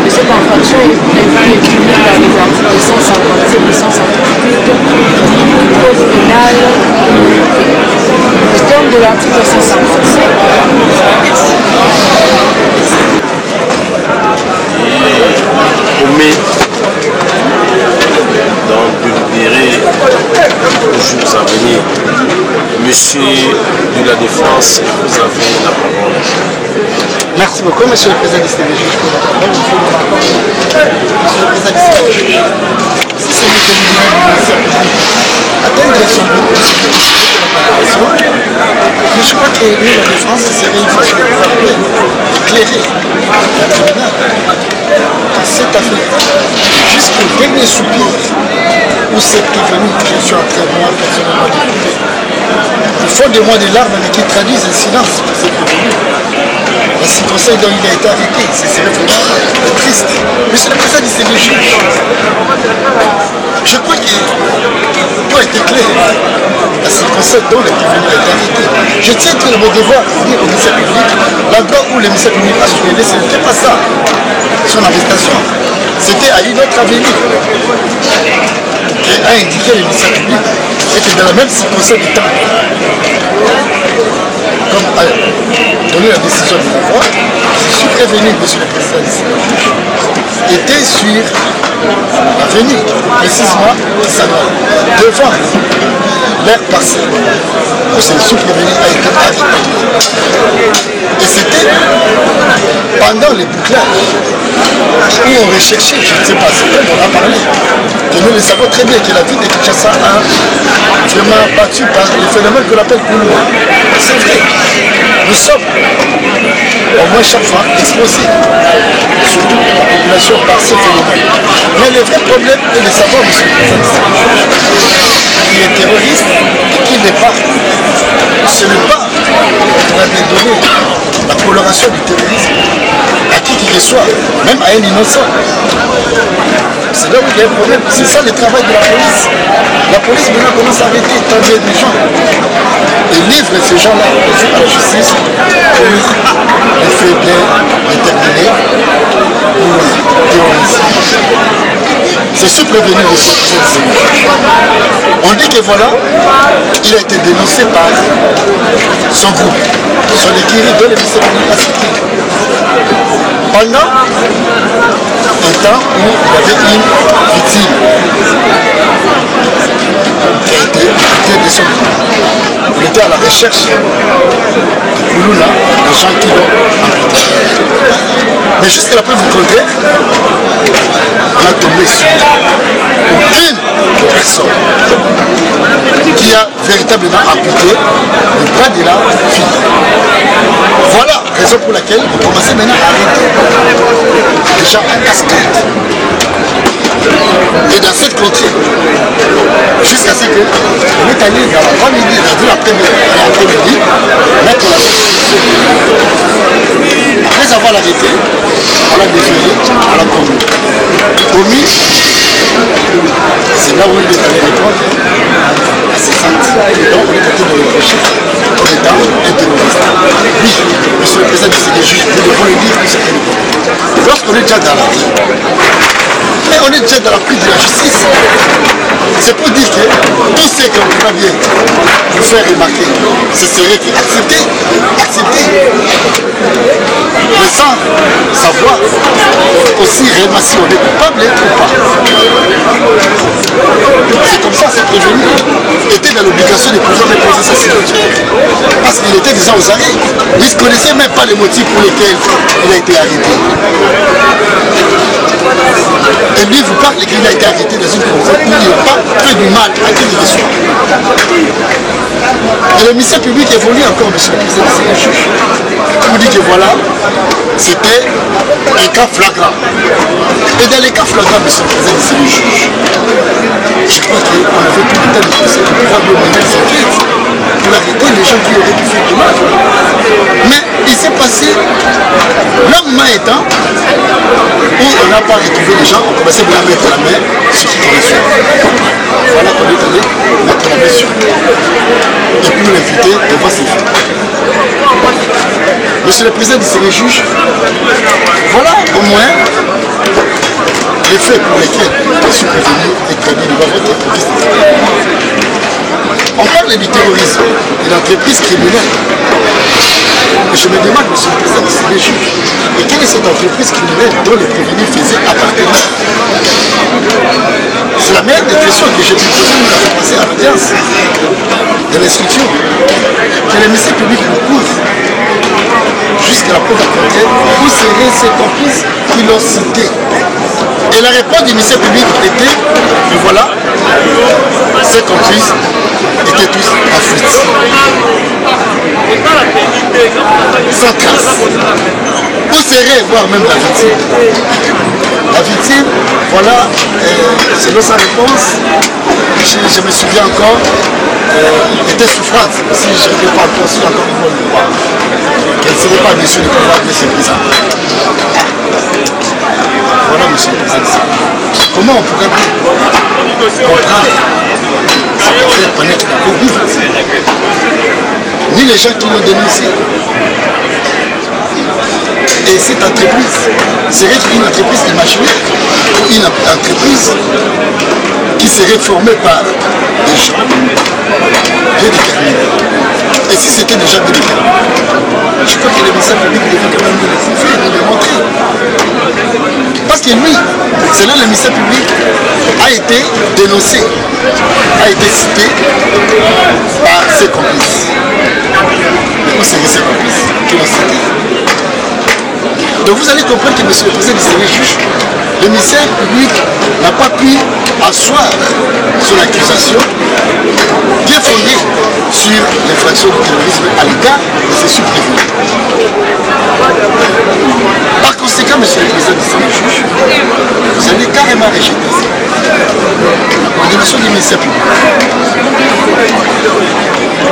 que cette infraction est prévue et punie par les articles 157 et 158 du Code pénal. Au terme de l'article 157, Omet dans délibéré aux jours à venir. Monsieur de la Défense, vous avez la parole. Merci beaucoup, monsieur le président du CDG. Monsieur le président du CDG, si c'est le tribunal atteindre son but, mais je crois que nous, la défense, c'est une façon de éclairer le tribunal dans cette affaire jusqu'au dernier soupir où c'est prévenu. Je suis en train de moi personnellement d'écouter. Il faut de moi des larmes mais qui traduisent un silence pour ces prévenus. Et si conseil dont il a été arrêté, c'est vraiment triste. Monsieur le Président du Sénat juge, je crois que tout a été clair. La circonstance dont le prévenu a été arrêté. Je tiens que mon devoir de dire au ministère public, l'endroit où le ministère public a soulevé, ce n'était pas ça. Son arrestation, c'était à une autre avenue. Et a indiqué le ministère public était dans la même circonstance du temps. Comme a donné la décision de la voix, je suis prévenu, monsieur le Président, était sur l'avenue, précisément devant l'air parcelle où ce sous-prévenu a été arrêté. Et c'était pendant les bouclages où on recherchait, je ne sais pas si on a parlé, que nous le savons très bien que la ville de Kinshasa a vraiment battu par le phénomène qu'on appelle Koulou. C'est vrai, nous sommes au moins chaque fois exposés, surtout la population par ce phénomène. Mais le vrai problème est de savoir, monsieur le Président, qui est terroriste et qui n'est pas. Ce n'est pas pour donner la coloration du terrorisme à qui qu'il soit, même à un innocent. C'est là où il y a un problème. C'est ça le travail de la police. La police maintenant commence à arrêter établir des gens et livre ces gens-là à la justice pour les faits bien déterminés pour terroriser. C'est ce prévenu de ce. On dit que voilà, il a été dénoncé par son groupe, son écurie de l'émission de la cité. Pendant un temps où il y avait une victime qui a été de son groupe. Il était à la recherche de Koulouna, des gens qui l'ont amputé. Mais jusqu'à la preuve du contraire, on a tombé sur aucune personne qui a véritablement amputé le bras de la fille. Voilà la raison pour laquelle on commençait maintenant à arrêter les gens en cascade. Et dans cette clôture, jusqu'à ce qu'on est allé dans la grande midi, dans l'après-midi, mettre la après avoir l'arrêté, on l'a déféré à la commune. Commis, c'est là où il est allé répondre à ses actes. Et donc on est traité de reprocher comme étant un terroriste. Oui, monsieur le Président du Sénat, nous devons le dire que c'est un terroriste. Lorsqu'on est déjà dans la vie, mais on est déjà dans la prise de la justice. C'est pour dire que tout ce qu'on pourra bien vous faire remarquer, ce serait accepter, mais sans savoir aussi réellement si on est coupable ou pas. C'est comme ça, c'est prévenu. Il était dans l'obligation de pouvoir déposer sa signature. Parce qu'il était déjà aux arrêts. Il ne connaissait même pas les motifs pour lesquels il a été arrêté. Et lui vous parle qu'il a été arrêté dans une condition où il n'y a pas fait du mal à qui qu'il soit. Et le ministère public évolue encore, monsieur le Président, c'est un juge. On dit que voilà, c'était un cas flagrant. Et dans les cas flagrants, monsieur le Président, c'est le juge. Je crois qu'on avait tout le temps de penser de pouvoir lui mener ses enquêtes pour arrêter les gens qui auraient pu faire du mal. Mais il s'est passé, l'homme main étant, où on n'a pas retrouvé les gens, on commençait à mettre la main sur qui connaissait. Voilà qu'on est allé mettre la main sur lui. Et puis l'inviter devant ses filles. Monsieur le Président du Sénat juge, voilà au moins les faits pour lesquels je suis prévenu et traduit devant votre police. On parle du terrorisme et de l'entreprise criminelle. Je me demande, monsieur le Président du Sénat juge, et quelle est cette entreprise criminelle dont les prévenus faisaient appartenance? C'est la meilleure des questions que j'ai pu poser nous avons passé à l'audience de l'instruction. Que le ministère public nous couvre jusqu'à la preuve contraire, où seraient ces complices qui l'ont cité? Et la réponse du ministère public était que voilà, ces complices étaient tous en fuite. Sans trace. serrer, voire même la victime. La victime, voilà, selon sa réponse, je me souviens encore, était souffrante. Si je ne reviens pas encore, si encore une fois le droit, qu'elle ne serait pas déçue de pouvoir de ce président. Voilà, monsieur le président. Comment on pourrait comprendre cette affaire connaître la Covid? Ni les gens qui l'ont dénoncé. Et cette entreprise serait une entreprise imaginaire, une entreprise qui serait formée par des gens bien déterminés. Et si c'était déjà bien déterminé, je crois que le ministère public devait quand même nous le prouver, nous le montrer. Parce que lui, selon le ministère public, a été dénoncé, a été cité par ses complices. Mais où seraient ses complices qui l'ont cité? Donc vous allez comprendre que M. le Président du Sénat juge, le ministère public n'a pas pu asseoir son accusation bien fondée sur l'infraction du terrorisme à l'égard de ses sous-prévenus. Par conséquent, M. le Président du Sénat juge, vous allez carrément rejeter la condamnation du ministère public.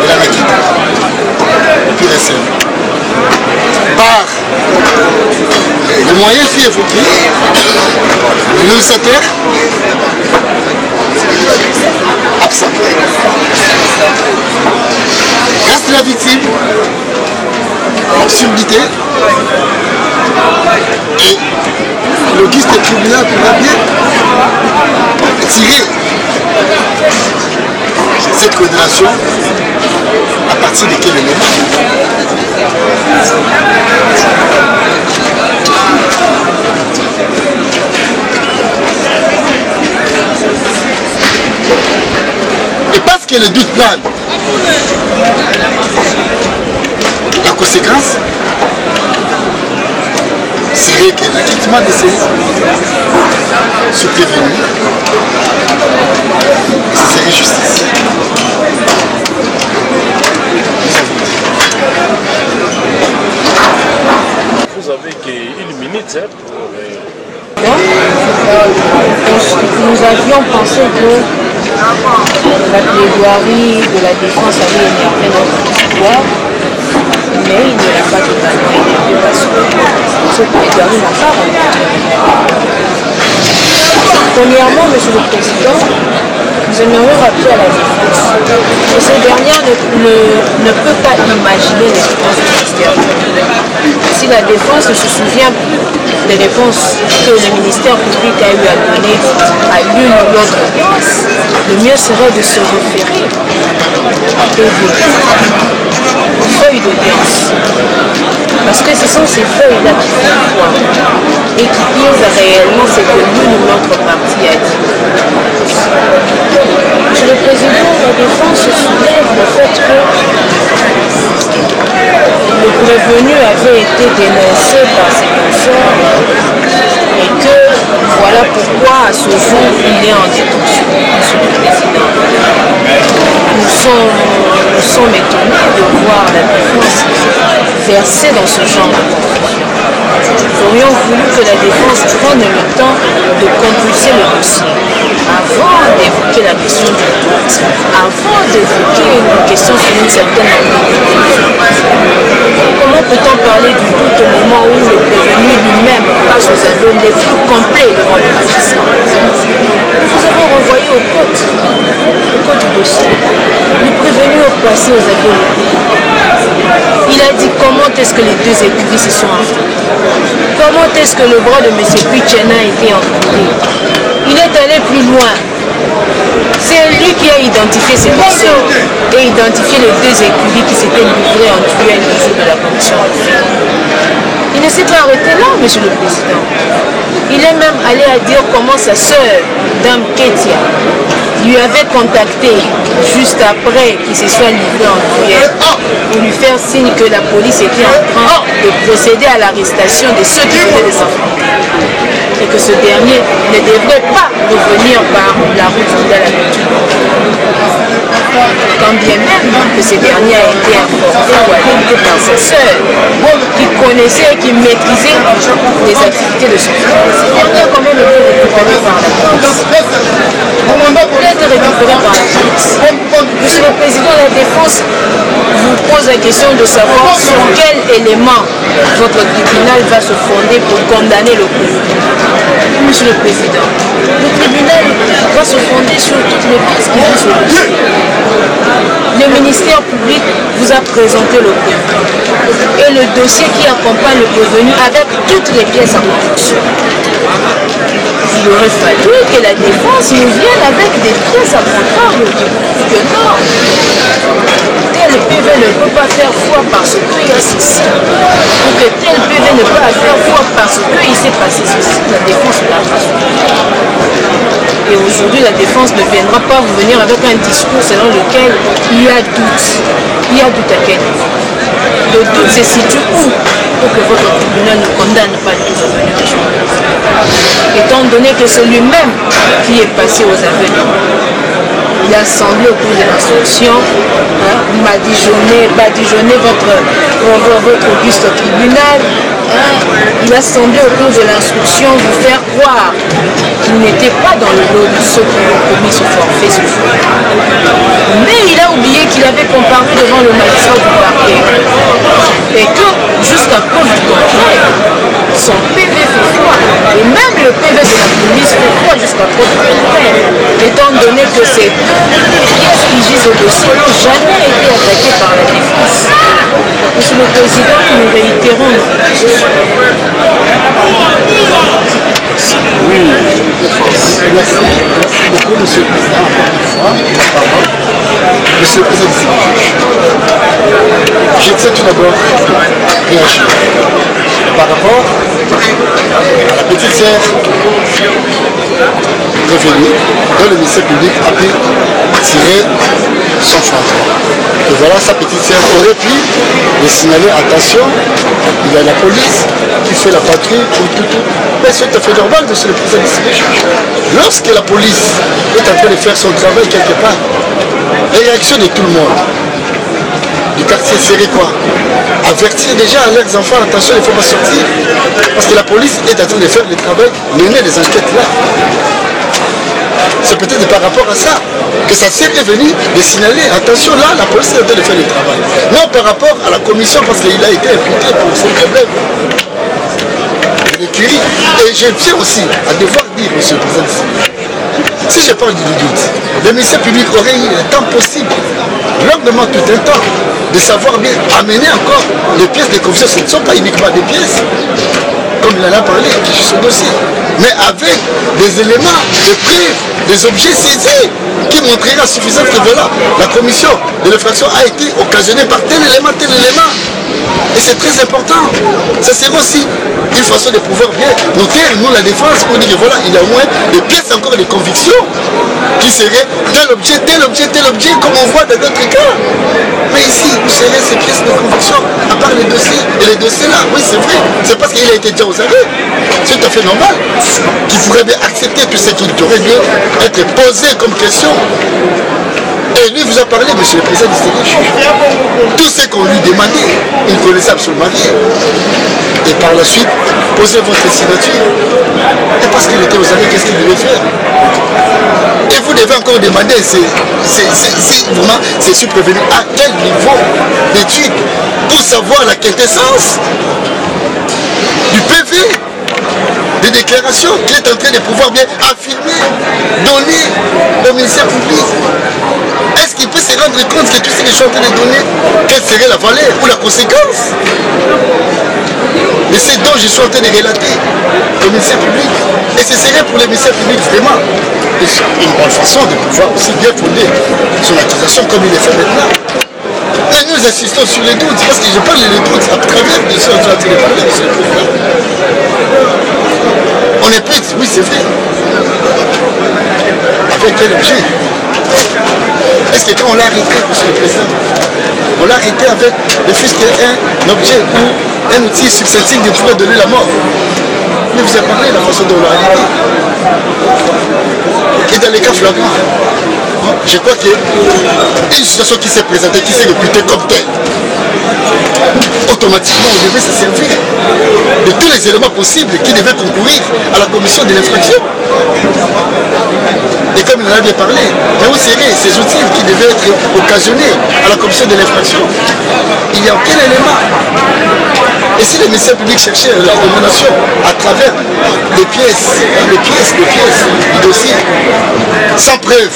Il a la quitté. Puis la scène. Par les moyens qui évoqués, le législateur absent. Reste la victime en subtilité et le guise du tribunal pourra bien tirer cette condamnation à partir de quel élément? Et parce que le doute plane, la conséquence serait que l'acquittement de ces sous-prévenus, ce serait justice. Vous avez qu'une minute hein, pour... Nous avions pensé que la plaidoirie de la défense avait énervé notre histoire, mais il ne l'a pas totalement énervé parce que cette plaidoirie n'a pas rencontré. Premièrement, Monsieur le Président, nous aimerions rappeler à la défense que cette dernière ne peut pas imaginer les réponses du ministère. Si la défense ne se souvient plus des réponses que le ministère public a eu à donner à l'une ou l'autre audience, le mieux serait de se référer à aux feuilles d'audience. Parce que ce sont ces feuilles-là qui font foi et qui disent réellement ce que l'une ou l'autre partie a dit. Monsieur le Président, la défense se soulève le fait que le prévenu avait été dénoncé par ses consorts et que voilà pourquoi à ce jour il est en détention, Monsieur le Président. Nous sommes étonnés de voir la défense verser dans ce genre de confusion. Nous aurions voulu que la défense prenne le temps de compulser le dossier avant d'évoquer la question du doute, avant d'évoquer une question sur une certaine confusion. Comment peut-on parler du doute au moment où le prévenu lui-même passe aux aveux des flous complets devant le magistrat? Nous avons renvoyé au code du dossier. Le prévenu est passé aux aveux. Il a dit comment est-ce que les deux écuries se sont affrontés. Comment est-ce que le bras de M. Pichena a été amputé. Il est allé plus loin. C'est lui qui a identifié ses personnes et identifié les deux écuries qui s'étaient livrées en duel le jour de la commission. Il ne s'est pas arrêté là, Monsieur le Président. Il est même allé à dire comment sa sœur, Dame Ketia, lui avait contacté juste après qu'il se soit livré en duel pour lui faire signe que la police était en train de procéder à l'arrestation de ceux qui venaient de s'affronter. Et que ce dernier ne devrait pas revenir par la route de la culture. quand bien même que ce dernier a été informé ou alerté par sa sœur, qui connaissait et qui maîtrisait les activités de son frère. Ce dernier a quand même été récupéré par la police. Il a été récupéré par la police. Monsieur le Président de la Défense vous pose la question de savoir sur quel élément votre tribunal va se fonder pour condamner le président. Monsieur le Président, le tribunal va se fonder sur toutes les pièces qui sont sur le dossier. Le ministère public vous a présenté le prévenu et le dossier qui accompagne le prévenu avec toutes les pièces en construction. Il aurait fallu que la défense nous vienne avec des pièces à contraire que non. Tel PV ne peut pas faire foi parce qu'il y a ceci. Ou que tel PV ne peut pas faire foi parce qu'il s'est passé ceci. La défense ne l'a pas su. Et aujourd'hui, la défense ne viendra pas vous venir avec un discours selon lequel il y a doute. Il y a doute à quel niveau. Le doute se situe où pour que votre tribunal ne condamne pas le prévenu. Étant donné que c'est lui-même qui est passé aux aveugles. Il a semblé au cours de l'instruction badigeonner votre auguste tribunal. Il a semblé au cours de l'instruction vous faire croire qu'il n'était pas dans le lot de ceux qui ont commis ce forfait ce jour. Mais il a oublié qu'il avait comparé devant le magistrat du parquet et que jusqu'à preuve du contraire, son PV fait foi. Et même le PV de la police fait foi jusqu'à preuve du contraire. Étant donné que ces deux pièces qui gisent au dossier n'ont jamais été attaquées par la défense. Monsieur le Président, nous réitérons notre position. Oui, merci beaucoup, Monsieur le Président, encore une fois. Monsieur le Président, je tiens tout d'abord à réagir par rapport à la petite sœur prévenue dont le ministère public a pu tirer son chantier. Et voilà, sa petite sœur aurait pu le signaler, attention, il y a la police qui fait la patrouille pour tout. Mais c'est tout à fait normal, Monsieur le Président des juges. Lorsque la police est en train de faire son travail quelque part, la réaction de tout le monde, du quartier serait quoi? Avertir déjà à leurs enfants, attention, il ne faut pas sortir. Parce que la police est en train de faire le travail, mener des enquêtes là. C'est peut-être par rapport à ça que ça s'est venu de signaler, attention là, la police est en train de faire le travail. Non par rapport à la commission, parce qu'il a été impliqué pour ce problème. Et je tiens aussi à devoir dire, Monsieur le Président, si je parle du doute, le ministère public aurait eu le temps possible, longuement tout un temps, de savoir bien amener encore les pièces de conviction. Ce ne sont pas uniquement des pièces, comme il en a parlé, qui sont sur ce dossier, mais avec des éléments, des preuves, des objets saisis qui montrera suffisant que voilà, la commission de l'infraction a été occasionnée par tel élément. Et c'est très important. Ça serait aussi une façon de pouvoir bien noter, nous, la défense, pour dire que voilà, il y a au moins des pièces encore de conviction qui seraient tel objet, comme on voit dans d'autres cas. Mais ici, où seraient ces pièces de conviction, à part les dossiers? Et les dossiers là, oui, c'est vrai, c'est parce qu'il a été déjà aux arrêts. C'est tout à fait normal. Qu'il pourrait bien accepter tout ce qui devrait bien être posé comme question. Et lui vous a parlé, Monsieur le Président du juge. Tout ce qu'on lui demandait, il ne connaissait absolument rien. Et par la suite, posez votre signature. Et parce qu'il était aux arrêts, qu'est-ce qu'il devait faire? Et vous devez encore demander, vraiment, c'est surprévenu à quel niveau d'étude pour savoir la quintessence du PV, des déclarations qu'il est en train de pouvoir bien affirmer, donner au ministère public. Est-ce qu'il peut se rendre compte que tout ce que je suis en train de donner, quelle serait la valeur ou la conséquence? Mais c'est dont je suis en train de relater au ministère public. Et ce serait pour le ministère public vraiment une bonne façon de pouvoir aussi bien fonder son accusation comme il est fait maintenant. Mais nous insistons sur les doutes, parce que je parle des doutes à travers de ce dont je suis en train de parler, Monsieur le Président. On est prêt, oui c'est vrai. Avec quel objet? Est-ce que quand on l'a arrêté, Monsieur le Président, on l'a arrêté avec le fait qu'il y ait un objet ou un outil susceptible de pouvoir donner la mort? Mais vous avez parlé de la façon dont on l'a arrêté. Et dans les cas flagrants, je crois qu'une situation qui s'est présentée, qui s'est réputée comme telle, automatiquement on devait se servir de tous les éléments possibles qui devaient concourir à la commission de l'infraction. Et comme il en a bien parlé, là où seraient ces outils qui devaient être occasionnés à la commission de l'infraction, il n'y a aucun élément. Et si les ministères publics cherchaient la domination à travers des pièces du dossier, sans preuve.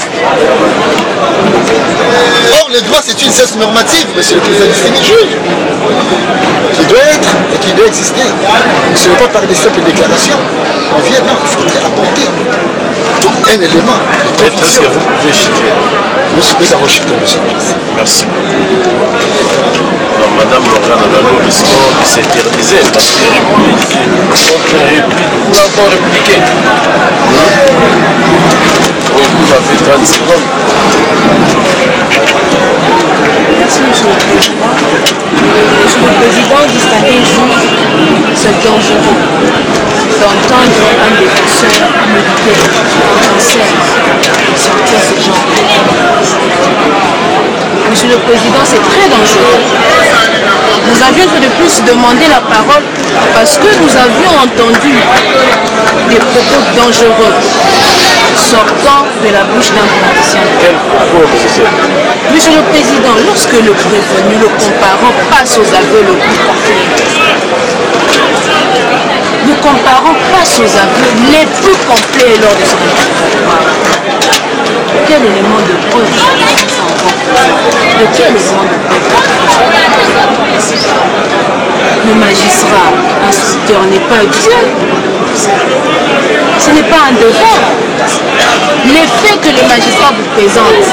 Or, le droit, c'est une cesse normative, monsieur le président du juge, qui doit être et qui doit exister. Ce n'est pas par des simples déclarations. On vient, non, il faudrait apporter tout un élément de conviction. Est-ce que vous pouvez chuter? Monsieur le président, monsieur le président. Merci. Alors, Madame Morgane Alalo risque de s'éterniser parce que réplique, contre réplique, vous l'avez répliqué. Oui, vous avez 30 secondes. Merci, Monsieur le Président. Monsieur le Président, distingué juge, c'est dangereux d'entendre un défenseur militaire français sortir ce genre. Monsieur le Président, c'est très dangereux. Nous avions de plus demandé la parole parce que nous avions entendu des propos dangereux sortant de la bouche d'un politicien. Monsieur le Président, lorsque le prévenu, le comparant, passe aux aveux le plus complets, le comparant passe aux aveux les plus complets lors de son interrogatoire. Quel élément de preuve de quel élément de preuve? Le magistrat instructeur n'est pas Dieu. Ce n'est pas un devoir. Les faits que le magistrat vous présente,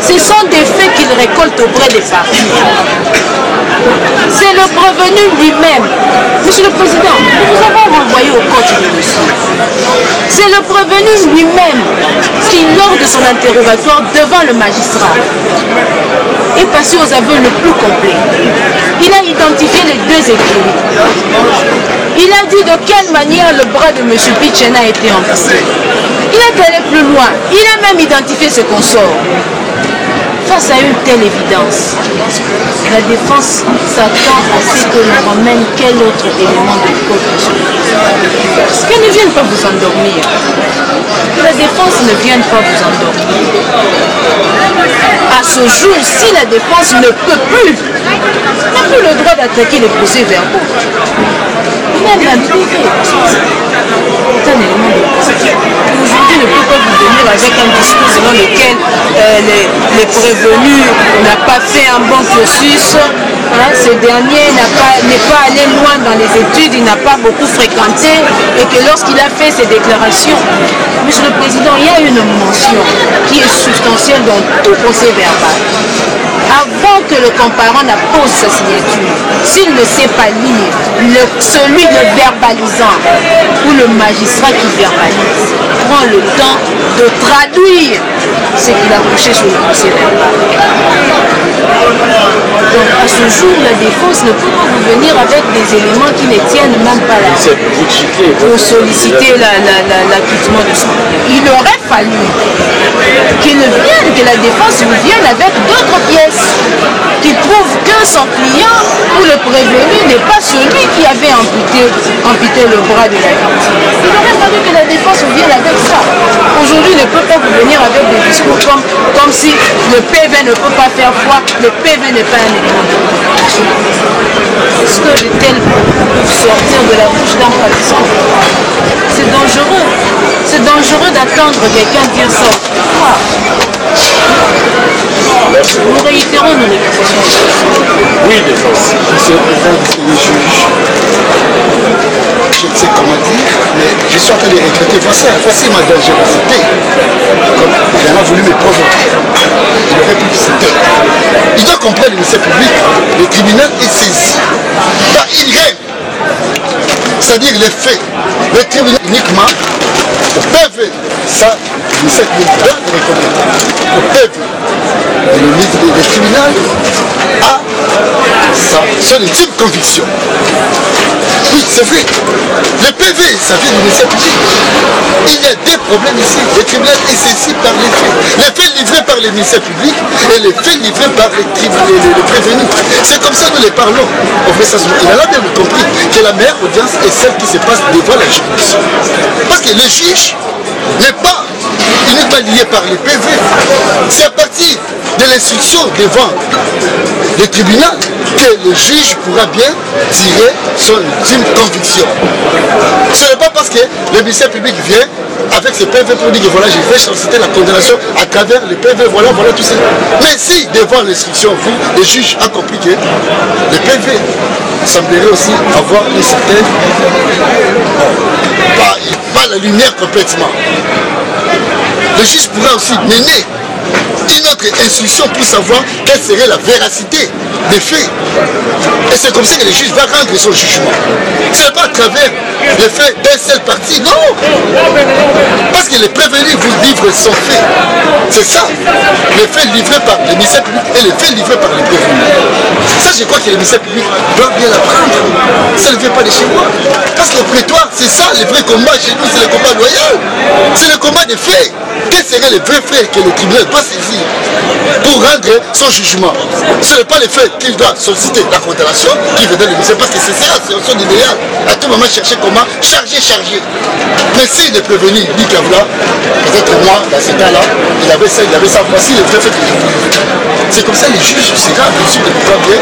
ce sont des faits qu'il récolte auprès des parties. C'est le prévenu lui-même. Monsieur le Président, nous vous avons renvoyé au compte du dossier. C'est le prévenu lui-même qui, lors de son interrogatoire devant le magistrat, est passé aux aveux le plus complet. Il a identifié les deux écrits. Il a dit de quelle manière le bras de M. Pichena a été amputé. Il est allé plus loin. Il a même identifié ce consort. Face à une telle évidence, la défense s'attend à ce que l'on ramène quel autre élément de preuve. Qu'elle ne vienne pas vous endormir. Que la défense ne vienne pas vous endormir. À ce jour, si la défense ne peut plus, n'a plus le droit d'attaquer les procès-verbaux. Même l'impliqué. C'est un élément de preuve. Aujourd'hui, ne peut pas vous venir avec un discours selon lequel les prévenus n'ont pas fait un bon cursus. Ce dernier n'est pas allé loin dans les études, il n'a pas beaucoup fréquenté et que lorsqu'il a fait ses déclarations, Monsieur le Président, il y a une mention qui est substantielle dans tout procès verbal. Avant que le comparant n'appose sa signature, s'il ne sait pas lire, celui de verbalisant ou le magistrat qui verbalise prend le temps de traduire ce qu'il a couché sur le procès verbal. Donc à ce jour, la défense ne peut pas vous venir avec des éléments qui ne tiennent même pas là pour solliciter l'acquittement de son client. Il aurait fallu que la défense vous vienne avec d'autres pièces qui prouvent que son client ou le prévenu n'est pas celui qui avait amputé le bras de la victime. Il aurait fallu que la défense vous vienne avec ça. Aujourd'hui, il ne peut pas vous venir avec des discours comme si le PV ne peut pas faire foi, le PV n'est pas un élément de preuve. Est-ce que de tels propos peuvent sortir de la bouche d'un praticien? C'est dangereux. C'est dangereux d'attendre quelqu'un dire ça. Nous réitérons nos réclamations. Oui, défense. Monsieur le Président, le juge, je ne sais comment dire, mais je suis en train de regretter. Voici ma dangerosité. Comme il en a voulu me provoquer. Il aurait pu citer. Il doit comprendre le ministère public. Le tribunal est saisi dans une règle. C'est-à-dire les faits. Le tribunal uniquement au PV. Ça, le ministère public doit le reconnaître. Au PV. Et le tribunal a son ultime conviction Oui, c'est vrai. Le PV, ça vient du ministère public. Il y a des problèmes ici. Le tribunal est saisi par les faits. Les faits livrés par le ministère public et les faits livrés par les prévenus. C'est comme ça que nous les parlons. Il a bien compris que la meilleure audience est celle qui se passe devant la juridiction. Parce que le juge n'est pas lié par les PV. C'est à partir de l'instruction devant le tribunal que le juge pourra bien tirer son ultime conviction. Ce n'est pas parce que le ministère public vient avec ses PV pour dire que voilà, je vais solliciter la condamnation à travers les PV, voilà tout ça. Mais si devant l'instruction, le juge a compris que les PV semblerait aussi avoir une certaine... pas la lumière complètement. Le juge pourra aussi mener une autre instruction pour savoir quelle serait la véracité des faits. Et c'est comme ça que le juge va rendre son jugement. Ce n'est pas à travers les faits d'un seul parti, non. Parce que les prévenus vous livrent son fait. C'est ça. Les faits livrés par le ministère public et les faits livrés par les prévenus. Ça, je crois que le ministère public doit bien l'apprendre. Ça ne vient pas de chez moi. Parce que le prétoire, c'est ça, le vrai combat chez nous, c'est le combat loyal. C'est le combat des faits. Quels seraient les vrais faits que le tribunal doit saisir pour rendre son jugement? Ce n'est pas les faits qu'il doit solliciter la condamnation qui veut donner le ministère, parce que c'est ça, c'est son idéal. À tout moment, chercher comment charger. Mais s'il est prévenu, il dit que là, peut-être moi, dans ce cas-là, il avait ça, voici les vrais faits que je veux. C'est comme ça que le juge sera en mesure de pouvoir bien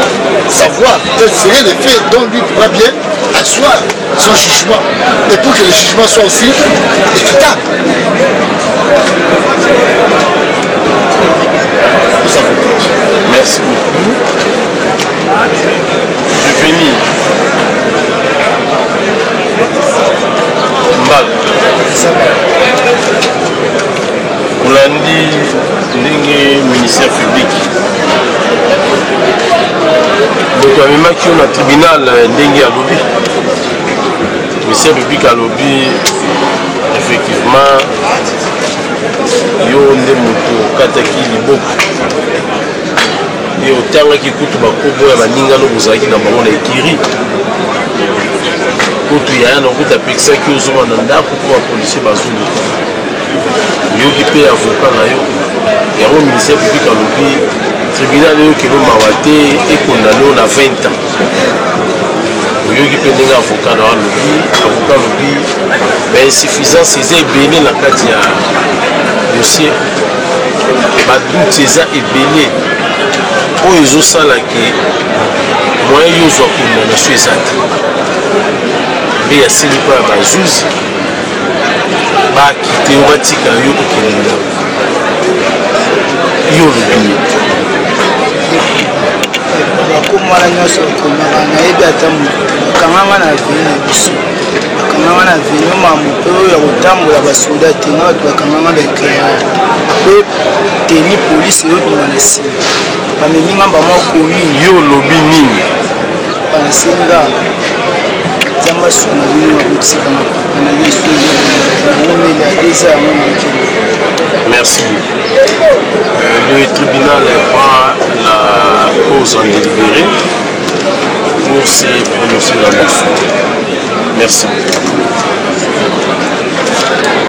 savoir quels seraient les faits dont lui pourra bien asseoir son jugement. Et pour que le jugement soit aussi équitable. Merci beaucoup. Je finis. Mbal. Olandi ndenge ministère public. Donc amemaki na tribunal ndenge ya lobby. Ministère public à lobby effectivement yo nde moto kataki liboko ye otangaki kutu bakobo ya baningano bozalaki na bango na ekiri kutu yaya na kutu apekisaki ozoma na ndako mpo bapolisier bazoluka oyoki mpe avocat na yo yango ministère public alobi tribunal eyoki mawa te ekondane yo na 20 ans oyoki mpe ndenge avocat na yo alobi avocat alobi bainsuffisance eza ebele na kati ya dossier badoute eza ebele oyo ezosalaki moyen yo ozwa condamnation eza te mpe yasili mpo ya bajuzi bakite yo batika yo okende yo olobi bakomwana nyonso okomaka nayebi ata bakanganga na veni na biso bakanganga na veni mamope oyo ya kotambola basoda te nga bato bakanganga baekleire ape teni polisi eyobima na nsima bameminga bamwa komini yo olobi nini banasenga nzambe asuna bino bakotisaka na yesu omeli adeza yango makelo. Merci. Le tribunal prend la cause en délibéré pour se prononcer dans le dossier. Merci.